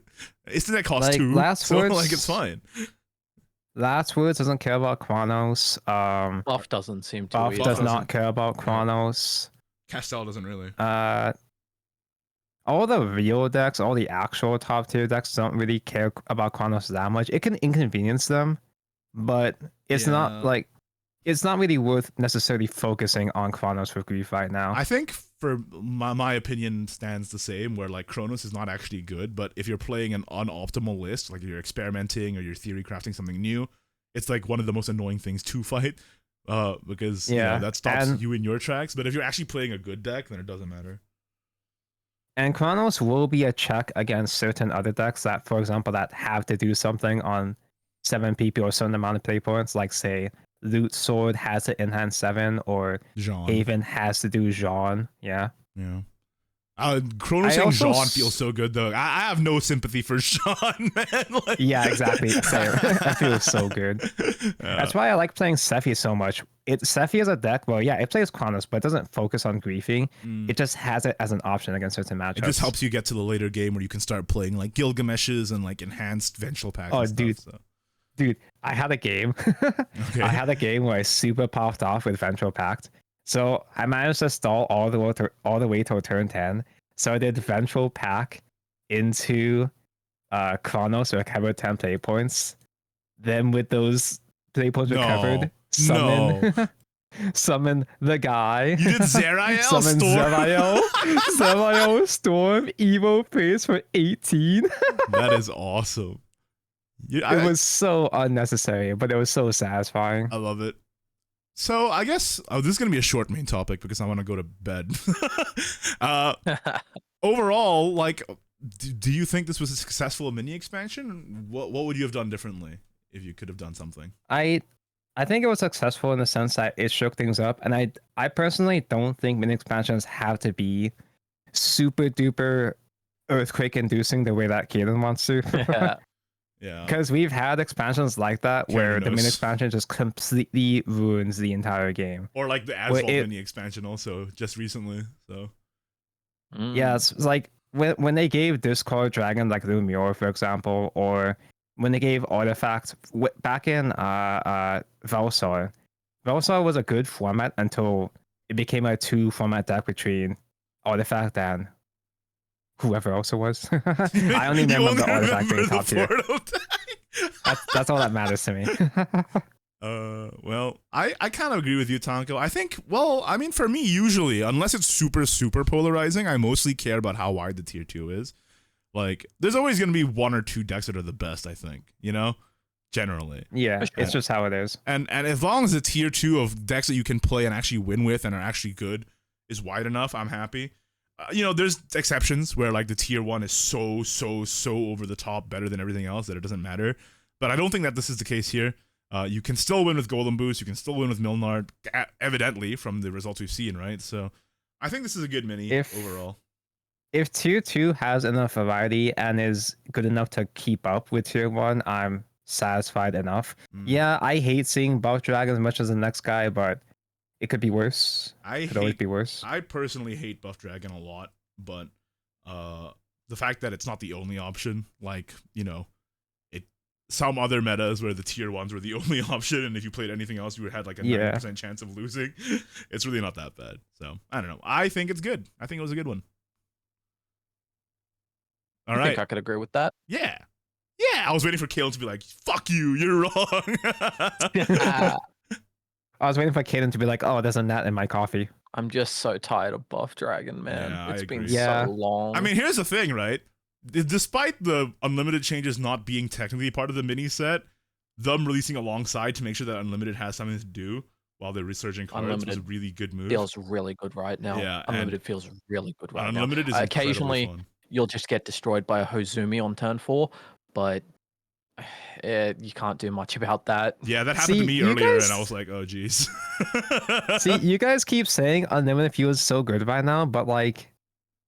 Isn't that cost like, 2? Last Words, like it's fine. Last Words doesn't care about Chronos. Buff doesn't seem to. Buff either. does not care about Chronos. Castel doesn't really. All the real decks, all the actual top tier decks don't really care about Chronos that much. It can inconvenience them, but it's not really worth necessarily focusing on Chronos for grief right now. I think for my opinion stands the same, where like Chronos is not actually good, but if you're playing an unoptimal list, like you're experimenting or you're theory crafting something new, it's like one of the most annoying things to fight. Because that stops you in your tracks. But if you're actually playing a good deck, then it doesn't matter. And Chronos will be a check against certain other decks that, for example, that have to do something on 7 PP or a certain amount of play points. Like say, Loot Sword has to enhance 7, or Jean. Haven has to do Jean. Yeah. Chronos saying Jean feels so good though. I have no sympathy for Jean, man. Like... Yeah, exactly. That feels so good. That's why I like playing Sephi so much. Sephi is a deck, well, yeah, it plays Chronos, but it doesn't focus on griefing. It just has it as an option against certain matchups. It just helps you get to the later game where you can start playing like Gilgameshes and like enhanced Vengeful Packs. Oh, and dude. Stuff, so. Dude, I had a game. Okay. I had a game where I super popped off with Vengeful Pact. So I managed to stall all the way till turn 10. So I did Vengeful Pact into Chronos, recovered 10 play points. Then with those play points recovered, summon the guy. You did Zerael? Summon Storm? Zerael, Storm, Evo Face for 18. That is awesome. It was so unnecessary, but it was so satisfying. I love it. So I guess this is gonna be a short main topic because I want to go to bed. Overall, like, do you think this was a successful mini expansion? What would you have done differently if you could have done something? I think it was successful in the sense that it shook things up, and I personally don't think mini expansions have to be super duper earthquake inducing the way that Kaden wants to. Yeah. Because we've had expansions like that where the mini expansion just completely ruins the entire game. Or like the Asphalt mini expansion also just recently. So yeah, it's like when they gave Discord Dragon like Lumiore, for example, or when they gave Artifact back in Valsar. Valsar was a good format until it became a 2-format deck between Artifact and whoever else it was. I only remember the Artifact being top tier. That's all that matters to me. Well, I kind of agree with you, Tonko. I think, well, I mean, for me, usually, unless it's super, super polarizing, I mostly care about how wide the tier 2 is. Like, there's always going to be 1 or 2 decks that are the best, I think, you know? Generally. Yeah, it's just how it is. And as long as the tier 2 of decks that you can play and actually win with and are actually good is wide enough, I'm happy. You know, there's exceptions where like the tier 1 is so over the top better than everything else that it doesn't matter. But I don't think that this is the case here. You can still win with Golden Boost. You can still win with Milnard, evidently, from the results we've seen, right? So I think this is a good mini overall. If tier 2 has enough variety and is good enough to keep up with tier 1, I'm satisfied enough. Yeah, I hate seeing Buff Dragon as much as the next guy, but it could be worse. It could always be worse. I personally hate Buff Dragon a lot, but the fact that it's not the only option, like, you know, some other metas where the tier 1s were the only option, and if you played anything else, you would have like a 90% chance of losing. It's really not that bad. So, I don't know. I think it's good. I think it was a good one. All right. I think I could agree with that. Yeah. Yeah, I was waiting for Kale to be like, fuck you, you're wrong. I was waiting for Kaden to be like, oh, there's a gnat in my coffee. I'm just so tired of Buff Dragon, man. Yeah, it's been agree. so long. I mean, here's the thing, right? Despite the unlimited changes not being technically part of the mini set, them releasing alongside to make sure that unlimited has something to do while they're resurging cards Unlimited was a really good move. Feels really good right now. Yeah, Unlimited feels really good right Unlimited now. is Occasionally, fun. you'll just get destroyed by a Hozumi on turn 4, but you can't do much about that. Yeah, that happened to me earlier, and I was like, oh, geez. See, you guys keep saying Unlimited feels so good right now, but like,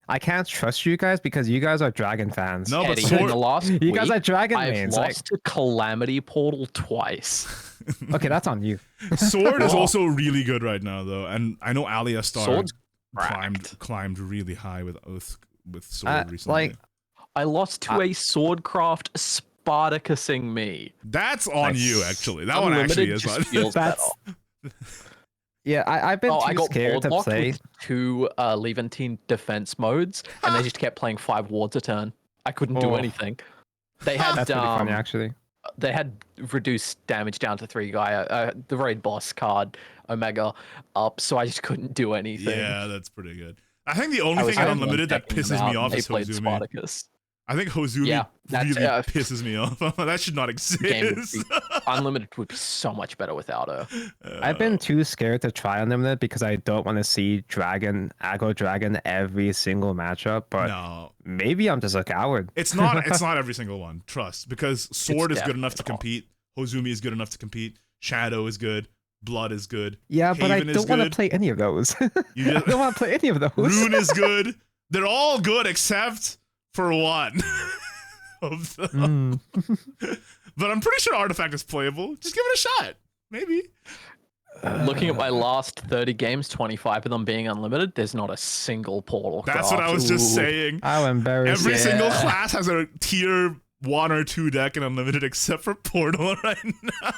I can't trust you guys because you guys are Dragon fans. No, but Eddie, Sword... in the last you guys week, are Dragon I've mains. lost to Calamity Portal twice. Okay, that's on you. Sword is also really good right now, though, and I know Alia Star Sword's climbed really high with Sword recently. Like, I lost to a Swordcraft Spartacusing me. That's on you, actually. That Unlimited one actually is just on. feels better. Yeah, I've been I too got scared to board locked play. with 2 Levantine defense modes, and they just kept playing 5 wards a turn. I couldn't do Oh. anything. They had That's pretty funny, actually. they had reduced damage down to 3 guy, the raid boss card, Omega, up, so I just couldn't do anything. Yeah, that's pretty good. I think the only thing at Unlimited that pisses me off is Hozumi. Spartacus. I think Hozumi really pisses me off. That should not exist. Unlimited would be so much better without her. I've been too scared to try Unlimited because I don't want to see aggro Dragon every single matchup, but no. Maybe I'm just a coward. It's not every single one, trust, because Sword is good enough to compete, Hozumi is good enough to compete, Shadow is good, Blood is good. Yeah, but Haven I don't want to play any of those. I don't want to play any of those. Rune is good. They're all good except for one of them. But I'm pretty sure Artifact is playable. Just give it a shot. Maybe. Looking at my last 30 games, 25 of them being unlimited, there's not a single portal. That's what I was just saying. How embarrassing. Every single class has a tier 1 or 2 deck in unlimited except for Portal right now.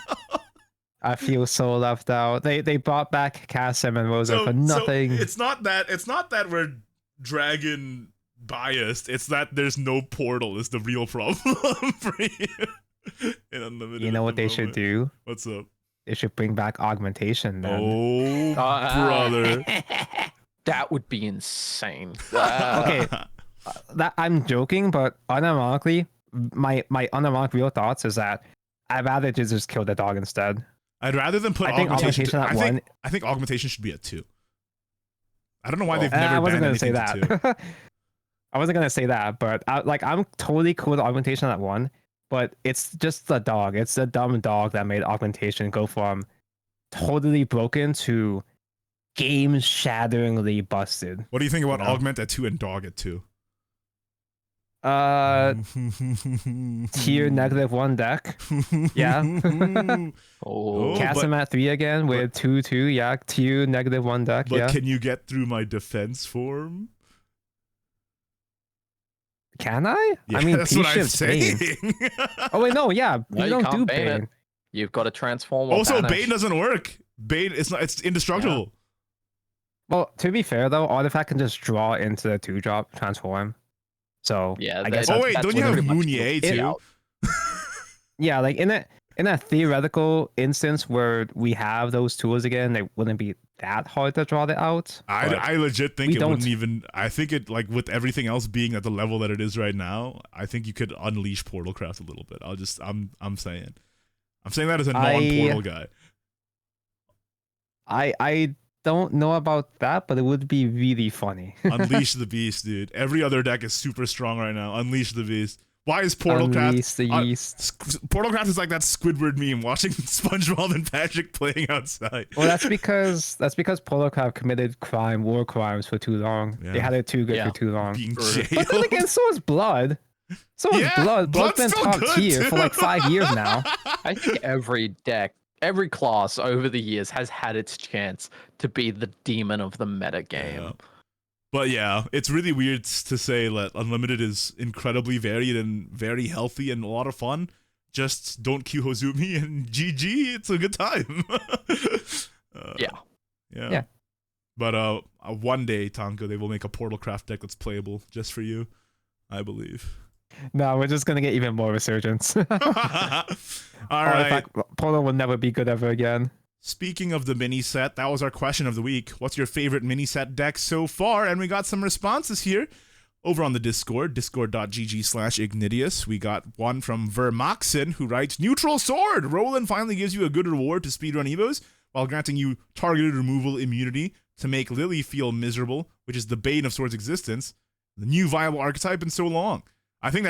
I feel so left out. They brought back Kasim and Rosa for nothing. So it's not that we're Dragon biased. It's that there's no Portal is the real problem for you in unlimited. You know what they should do? What's up? They should bring back augmentation then. Oh, brother. That would be insane. Okay, that I'm joking, but unironically, my unironically real thoughts is that I'd rather just kill the dog instead. I'd rather than put I think augmentation at 1. I think augmentation should be at 2. I don't know why they've never I wasn't banned gonna say anything to 2. I wasn't gonna say that, but I'm totally cool with augmentation at 1. But it's just the dog. It's the dumb dog that made augmentation go from totally broken to game-shatteringly busted. What do you think about augment at 2 and dog at 2? Tier -1 deck. Yeah. Kasim at 3 again with 2/2. Yeah, tier -1 deck. But yeah. can you get through my defense form? Can I? Yeah, I mean, that's what I'm T-Ship's Bane. saying. Oh wait, no, yeah, No, you you don't can't do bane it. Bane. You've got to transform. Also, Bane doesn't work. Bane, it's indestructible. Well, to be fair though, Artifact can just draw into the 2-drop transform. So Yeah, I guess. Oh wait, that's don't you have pretty much Mounier it too? out. Yeah, like in a theoretical instance where we have those tools again, they wouldn't be that hard to draw it out. I legit think we it wouldn't don't. even. I think it, like, with everything else being at the level that it is right now, I think you could unleash Portalcraft a little bit. I'm saying that as a non-Portal guy. I don't know about that, but it would be really funny. Unleash the beast, dude. Every other deck is super strong right now. Unleash the beast. Why is Portalcraft? Unleash the yeast. Portalcraft is like that Squidward meme, watching SpongeBob and Patrick playing outside. Well, that's because Portalcraft committed war crimes for too long. Yeah. They had it too good for too long. Being But jailed. then again, so is Blood. So is Blood. Blood's been still top good, tier too. for like 5 years now. I think every deck, every class over the years has had its chance to be the demon of the meta game. Yeah. But yeah, it's really weird to say that Unlimited is incredibly varied and very healthy and a lot of fun. Just don't queue Hozumi and GG, it's a good time. Yeah. But one day, Tonka, they will make a Portalcraft deck that's playable just for you, I believe. No, we're just gonna get even more resurgence. All right. In fact, Portal will never be good ever again. Speaking of the mini set, that was our question of the week. What's your favorite mini set deck so far? And we got some responses here over on the Discord, discord.gg/Ignideus. We got one from Vermoxen, who writes, Neutral Sword! Roland finally gives you a good reward to speedrun Evos, while granting you targeted removal immunity to make Lily feel miserable, which is the bane of Sword's existence. the new viable archetype in so long. I think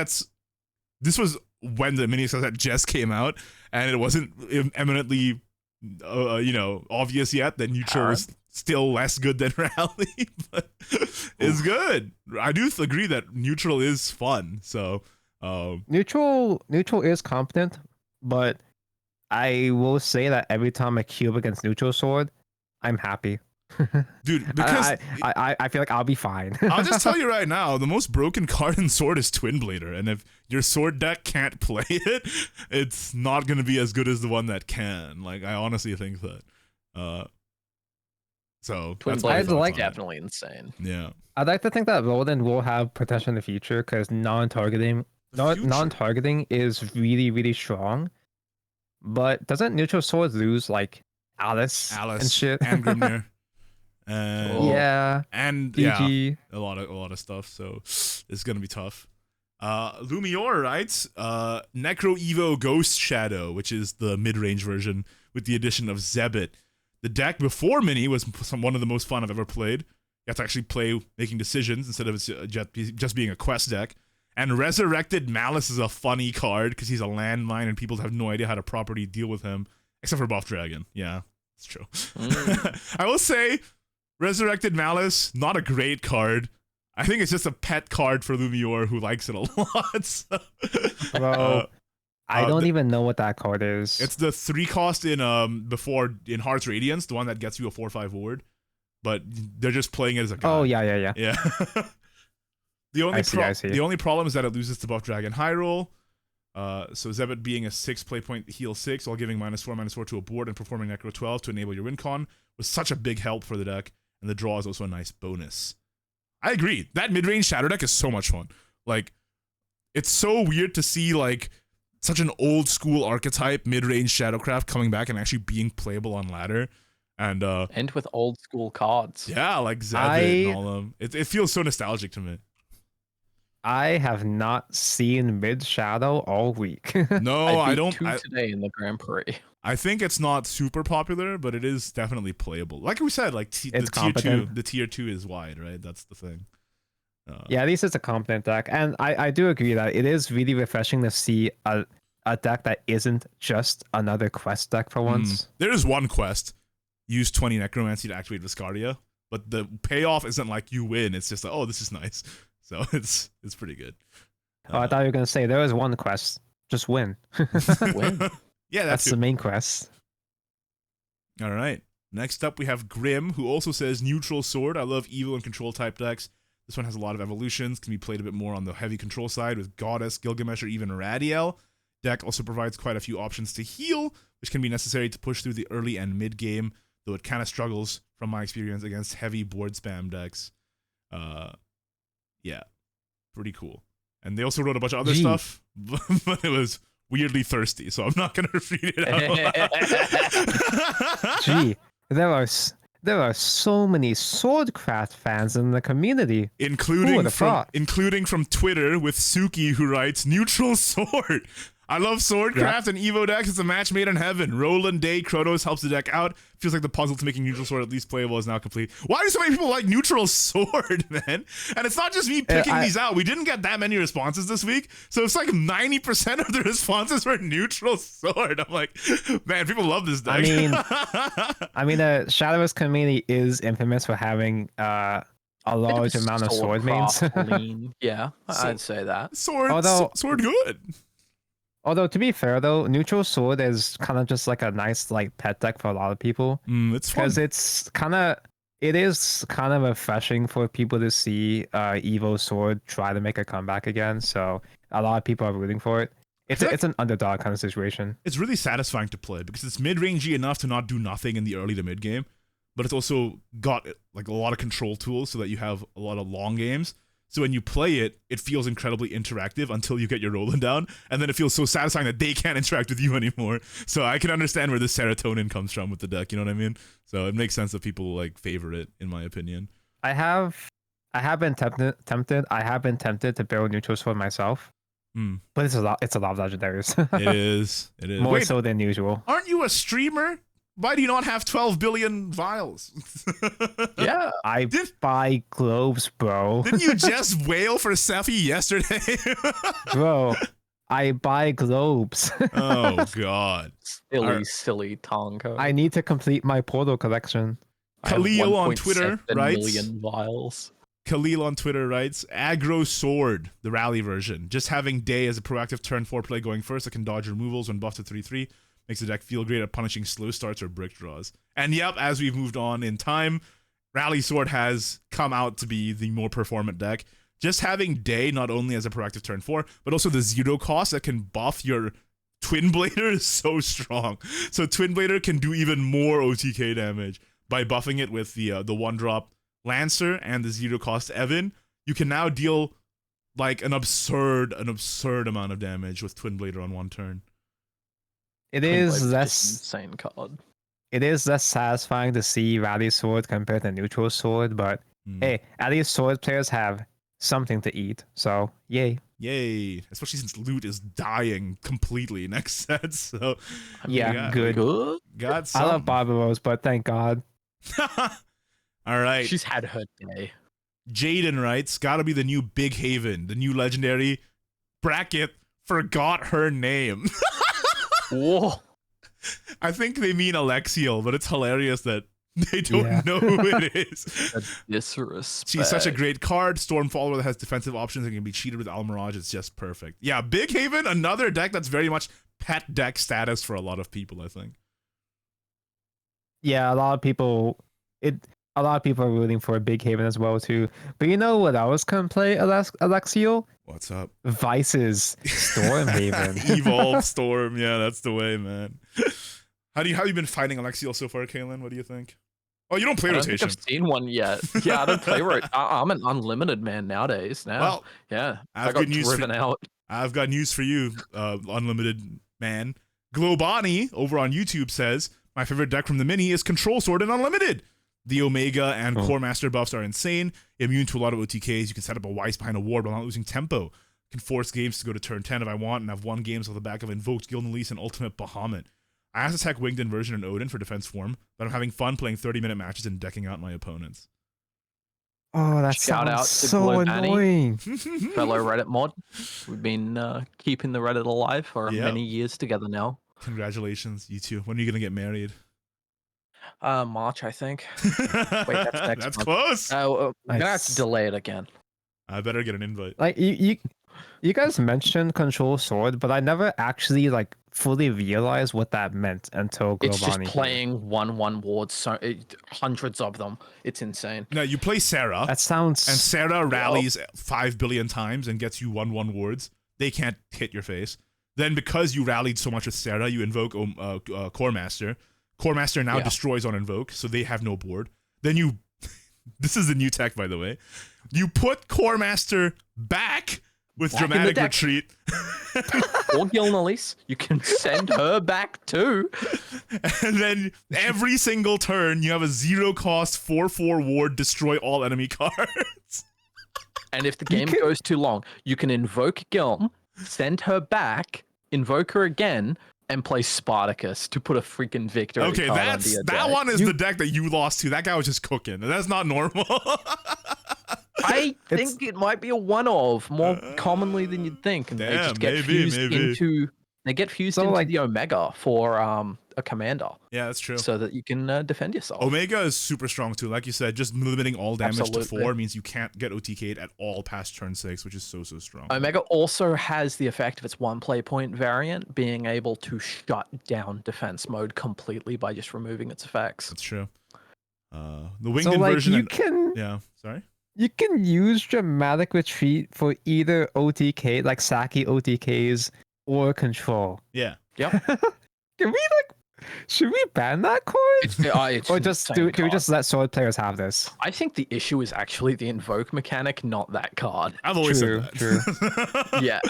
this was when the mini set just came out, and it wasn't eminently, obvious yet that neutral was still less good than rally, but it's good. I do agree that neutral is fun. So neutral is competent, but I will say that every time I cube against neutral sword, I'm happy. Dude, because I feel like I'll be fine. I'll just tell you right now, the most broken card in Sword is Twin Blader, and if your Sword deck can't play it, it's not going to be as good as the one that can. Like, I honestly think that. So Twin Blader is definitely insane. Yeah, I'd like to think that Roland will have potential in the future because non-targeting is really, really strong. But doesn't neutral sword lose like Alice and shit and Grimnir? Yeah, and DG. a lot of stuff. So it's gonna be tough. Lumior writes, Necro Evo Ghost Shadow, which is the mid-range version with the addition of Zebit. The deck before Mini was one of the most fun I've ever played. You have to actually play making decisions instead of just being a quest deck. And Resurrected Malice is a funny card because he's a landmine and people have no idea how to properly deal with him, except for Buff Dragon. Yeah, it's true. I will say, Resurrected Malice, not a great card. I think it's just a pet card for Lumior who likes it a lot. So, bro, I don't even know what that card is. It's the 3-cost in Heart's Radiance, the one that gets you a 4/5 ward. But they're just playing it as a guy. Oh yeah. Yeah. The only problem is that it loses to Buff Dragon High Roll. So Zebit being a 6 play point heal 6 while giving -4/-4 to a board and performing Necro 12 to enable your win con was such a big help for the deck, and the draw is also a nice bonus. I agree. That mid-range Shadow deck is so much fun. Like, it's so weird to see like such an old school archetype mid-range Shadowcraft coming back and actually being playable on ladder. And with old school cards. Yeah, like Zebit and all of them. It feels so nostalgic to me. I have not seen Mid Shadow all week. No, I don't. Today in the Grand Prix. I think it's not super popular, but it is definitely playable. Like we said, like the tier 2 is wide, right? That's the thing. Yeah, at least it's a competent deck, and I do agree that it is really refreshing to see a deck that isn't just another quest deck for once. There is one quest: use 20 Necromancy to activate Viscardia, but the payoff isn't like you win. It's just like, oh, this is nice. So it's pretty good. I thought you were gonna say there was one quest: just win. Win. Yeah, that's the main quest. All right. Next up, we have Grim, who also says neutral sword. I love evil and control type decks. This one has a lot of evolutions, can be played a bit more on the heavy control side with Goddess, Gilgamesh, or even Radiel. Deck also provides quite a few options to heal, which can be necessary to push through the early and mid game, though it kind of struggles, from my experience, against heavy board spam decks. Yeah, pretty cool. And they also wrote a bunch of other stuff, but it was weirdly thirsty, so I'm not gonna read it out. Gee, there are so many Swordcraft fans in the community, including from Twitter with Suki, who writes neutral sword. I love Swordcraft and Evo decks. It's a match made in heaven. Roland Day Kronos helps the deck out. Feels like the puzzle to making neutral sword at least playable is now complete. Why do so many people like neutral sword, man? And it's not just me picking these out. We didn't get that many responses this week, so it's like 90% of the responses were neutral sword. I'm like, man, people love this deck. I mean, the Shadowverse community is infamous for having a large amount of sword mains. Yeah, I'd say that. Sword good. Although, to be fair, though, neutral sword is kind of just like a nice pet deck for a lot of people. It's fun. Because it is kind of refreshing for people to see Evo sword try to make a comeback again. So a lot of people are rooting for it. It's an underdog kind of situation. It's really satisfying to play because it's mid-rangey enough to not do nothing in the early to mid game, but it's also got like a lot of control tools so that you have a lot of long games. So when you play it, it feels incredibly interactive until you get your Roland down, and then it feels so satisfying that they can't interact with you anymore. So I can understand where the serotonin comes from with the deck, you know what I mean? So it makes sense that people favor it, in my opinion. I have been tempted. I have been tempted to build neutral sword myself, but it's a lot of legendaries. It is. More so than usual. Aren't you a streamer? Why do you not have 12 billion vials? Yeah. I buy globes, bro. Didn't you just wail for Sephi yesterday? Bro, I buy globes. Oh, God. Silly Tonko. I need to complete my portal collection. Khalil on Twitter writes, million vials. Khalil on Twitter writes, aggro sword, the rally version. Just having Day as a proactive turn 4 play going first that can dodge removals when buffed to 3/3 makes the deck feel great at punishing slow starts or brick draws. And yep, as we've moved on in time, Rally Sword has come out to be the more performant deck. Just having Day not only as a proactive turn 4, but also the 0 cost that can buff your Twin Blader is so strong. So Twin Blader can do even more OTK damage by buffing it with the 1-drop Lancer and the 0 cost Evan. You can now deal like an absurd amount of damage with Twin Blader on one turn. It is less insane card. It is less satisfying to see Rally Sword compared to Neutral Sword, but hey, at least Sword players have something to eat. So yay. Yay. Especially since loot is dying completely next set. So yeah, good. Got some. I love Barbaros, but thank God. All right. She's had her day. Jaden writes, gotta be the new Big Haven, the new legendary bracket, forgot her name. Whoa. I think they mean Alexiel, but it's hilarious that they don't know who it is. Disrespect. She's such a great card. Stormfollower that has defensive options and can be cheated with Almirage. It's just perfect. Yeah, Big Haven, another deck that's very much pet deck status for a lot of people, I think. Yeah, a lot of people are rooting for Big Haven as well too. But you know what else can play Alexiel? What's up? Vice's Storm Haven. Evolve Storm. Yeah, that's the way, man. How you been fighting Alexiel so far, Kaylin? What do you think? Oh, you don't play rotation. I don't think I've seen one yet. Yeah, I don't play rotation. I'm an unlimited man nowadays. Now, well, yeah, I got driven out. I've got news for you, unlimited man. Globani over on YouTube says my favorite deck from the mini is Control Sword and Unlimited. The Omega and Core Master buffs are insane. Immune to a lot of OTKs. You can set up a Weiss behind a ward while not losing tempo. Can force games to go to turn 10 if I want, and have won games off the back of Invoked, Gildan and Ultimate Bahamut. I have to attack Winged Inversion and Odin for defense form, but I'm having fun playing 30-minute matches and decking out my opponents. Oh, that sounds so annoying. Fellow Reddit mod. We've been keeping the Reddit alive for many years together now. Congratulations, you two. When are you going to get married? March, I think. Wait, that's next That's month. close. I'm gonna have to delay it again. I better get an invite. Like you guys mentioned Control Sword, but I never actually like fully realized what that meant until Globani. It's just playing 1/1 wards, so hundreds of them. It's insane. No, you play Sarah. That sounds. And Sarah rallies 5 billion times and gets you 1/1 wards. They can't hit your face. Then because you rallied so much with Sarah, you invoke Core Master. Core Master now destroys on Invoke, so they have no board. Then you... This is the new tech, by the way. You put Core Master back with Dramatic Retreat. Or Gildan, you can send her back too. And then every single turn, you have a 0-cost 4/4 ward, destroy all enemy cards. And if the game goes too long, you can invoke Gildan, send her back, invoke her again, and play Spartacus to put a freaking victory card under your deck. That one is the deck that you lost to. That guy was just cooking. That's not normal. I think it might be a one-of more commonly than you'd think, and they just get fused into. They get fused into the Omega for a commander. Yeah, that's true. So that you can defend yourself. Omega is super strong too. Like you said, just limiting all damage to 4 means you can't get OTK'd at all past turn 6, which is so strong. Omega also has the effect of its 1 play point variant being able to shut down defense mode completely by just removing its effects. That's true. The winged inversion. Yeah, sorry. You can use Dramatic Retreat for either OTK, like Saki OTKs, or Control. Yeah. Yep. Should we ban that card? Or just do we just let Sword players have this? I think the issue is actually the invoke mechanic, not that card. I've always said that. True. Yeah.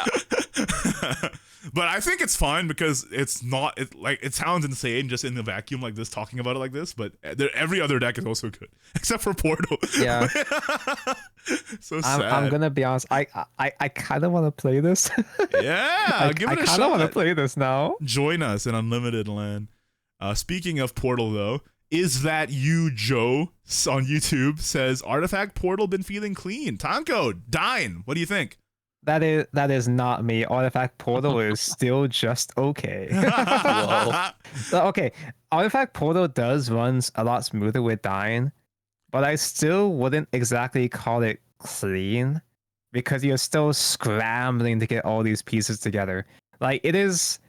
But I think it's fine because it's not it sounds insane just in the vacuum like this, talking about it like this, but every other deck is also good except for Portal. Yeah. So sad. I'm gonna be honest. I kind of want to play this. Yeah, give it a shot. I kind of want to play this now. Join us in Unlimited Land. Speaking of Portal, though, is that you, Joe, on YouTube says, Artifact Portal been feeling clean. Tanko, Dine, what do you think? That is not me. Artifact Portal is still just okay. Okay, Artifact Portal does runs a lot smoother with Dying, but I still wouldn't exactly call it clean because you're still scrambling to get all these pieces together. Like, it is,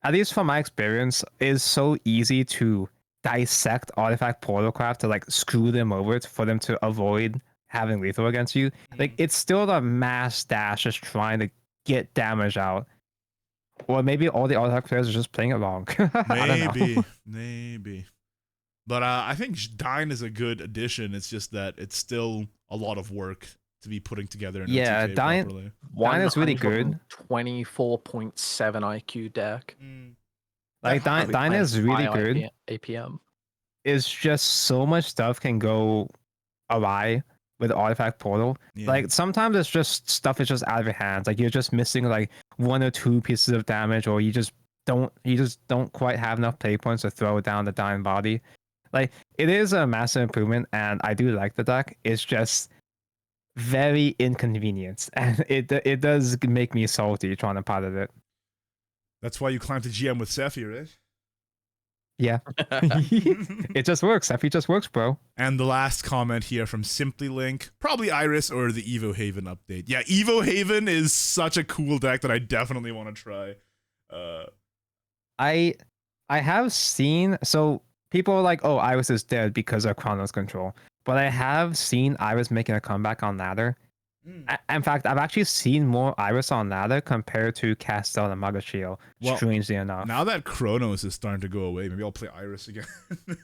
at least from my experience, is so easy to dissect Artifact Portal craft to like screw them over for them to avoid having lethal against you. Like, it's still the mass dash just trying to get damage out. Or maybe all the Artifact players are just playing it wrong. Maybe. But I think Dine is a good addition. It's just that it's still a lot of work to be putting together. Yeah, Dine is really good. 24.7 IQ deck. Like, Dine is really good. APM. It's just so much stuff can go awry with Artifact Portal. Yeah. Like, sometimes it's just stuff is just out of your hands. Like, you're just missing like 1 or 2 pieces of damage, or you just don't quite have enough play points to throw down the dying body. Like, it is a massive improvement, and I do like the deck. It's just very inconvenient, and it does make me salty trying to pilot it. That's why you climbed to GM with Sephi, right? Yeah. It just works. Sephi just works, bro. And the last comment here from Simply Link, probably Iris or the Evo Haven update. Yeah, Evo Haven is such a cool deck that I definitely want to try. I have seen, so people are like, oh, Iris is dead because of Chronos control. But I have seen Iris making a comeback on ladder. In fact, I've actually seen more Iris on ladder compared to Castel and Magashio, strangely enough. Now that Chronos is starting to go away, maybe I'll play Iris again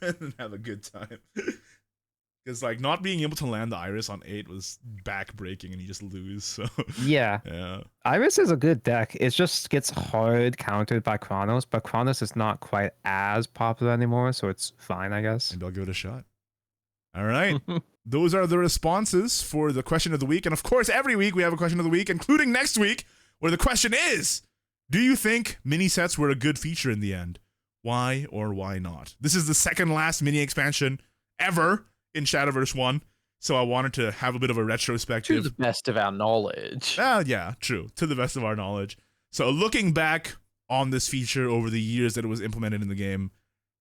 and have a good time. Because like not being able to land the Iris on 8 was back-breaking and you just lose. So yeah. Iris is a good deck. It just gets hard countered by Chronos, but Chronos is not quite as popular anymore, so it's fine, I guess. Maybe I'll give it a shot. All right. Those are the responses for the question of the week. And of course, every week we have a question of the week, including next week, where the question is, do you think mini sets were a good feature in the end? Why or why not? This is the second last mini expansion ever in Shadowverse 1. So I wanted to have a bit of a retrospective. To the best of our knowledge. Yeah, true. To the best of our knowledge. So looking back on this feature over the years that it was implemented in the game,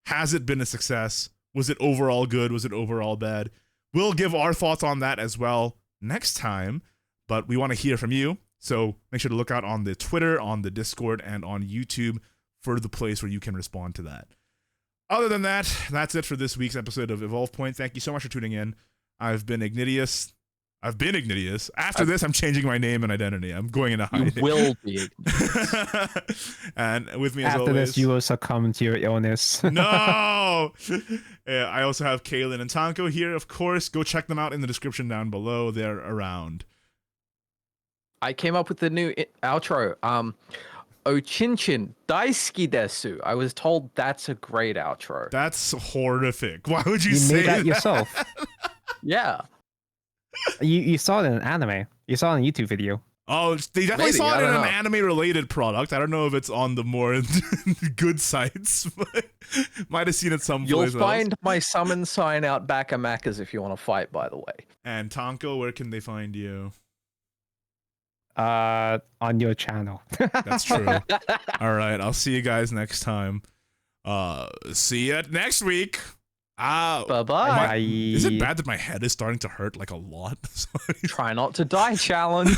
has it been a success? Was it overall good? Was it overall bad? We'll give our thoughts on that as well next time, but we want to hear from you. So make sure to look out on the Twitter, on the Discord, and on YouTube for the place where you can respond to that. Other than that, that's it for this week's episode of Evolve Point. Thank you so much for tuning in. I've been Ignideus. After this, I'm changing my name and identity. I'm going into hiding. You will be. And with me as After always, this, you will succumb to your illness. No! I also have Kaylin and Tanko here, of course. Go check them out in the description down below. They're around. I came up with the new outro. Ochinchin Daisuki desu. I was told that's a great outro. That's horrific. Why would you say made that yourself? Yeah. You saw it in an anime. You saw it in a YouTube video. Oh, they definitely Maybe, saw it in an know. anime-related product. I don't know if it's on the more good sites, but might have seen it someplace else. You'll find my summon sign out back at Macca's if you want to fight, by the way. And Tanko, where can they find you? On your channel. That's true. All right, I'll see you guys next time. See you next week. Bye-bye. Is it bad that my head is starting to hurt like a lot? Try not to die challenge.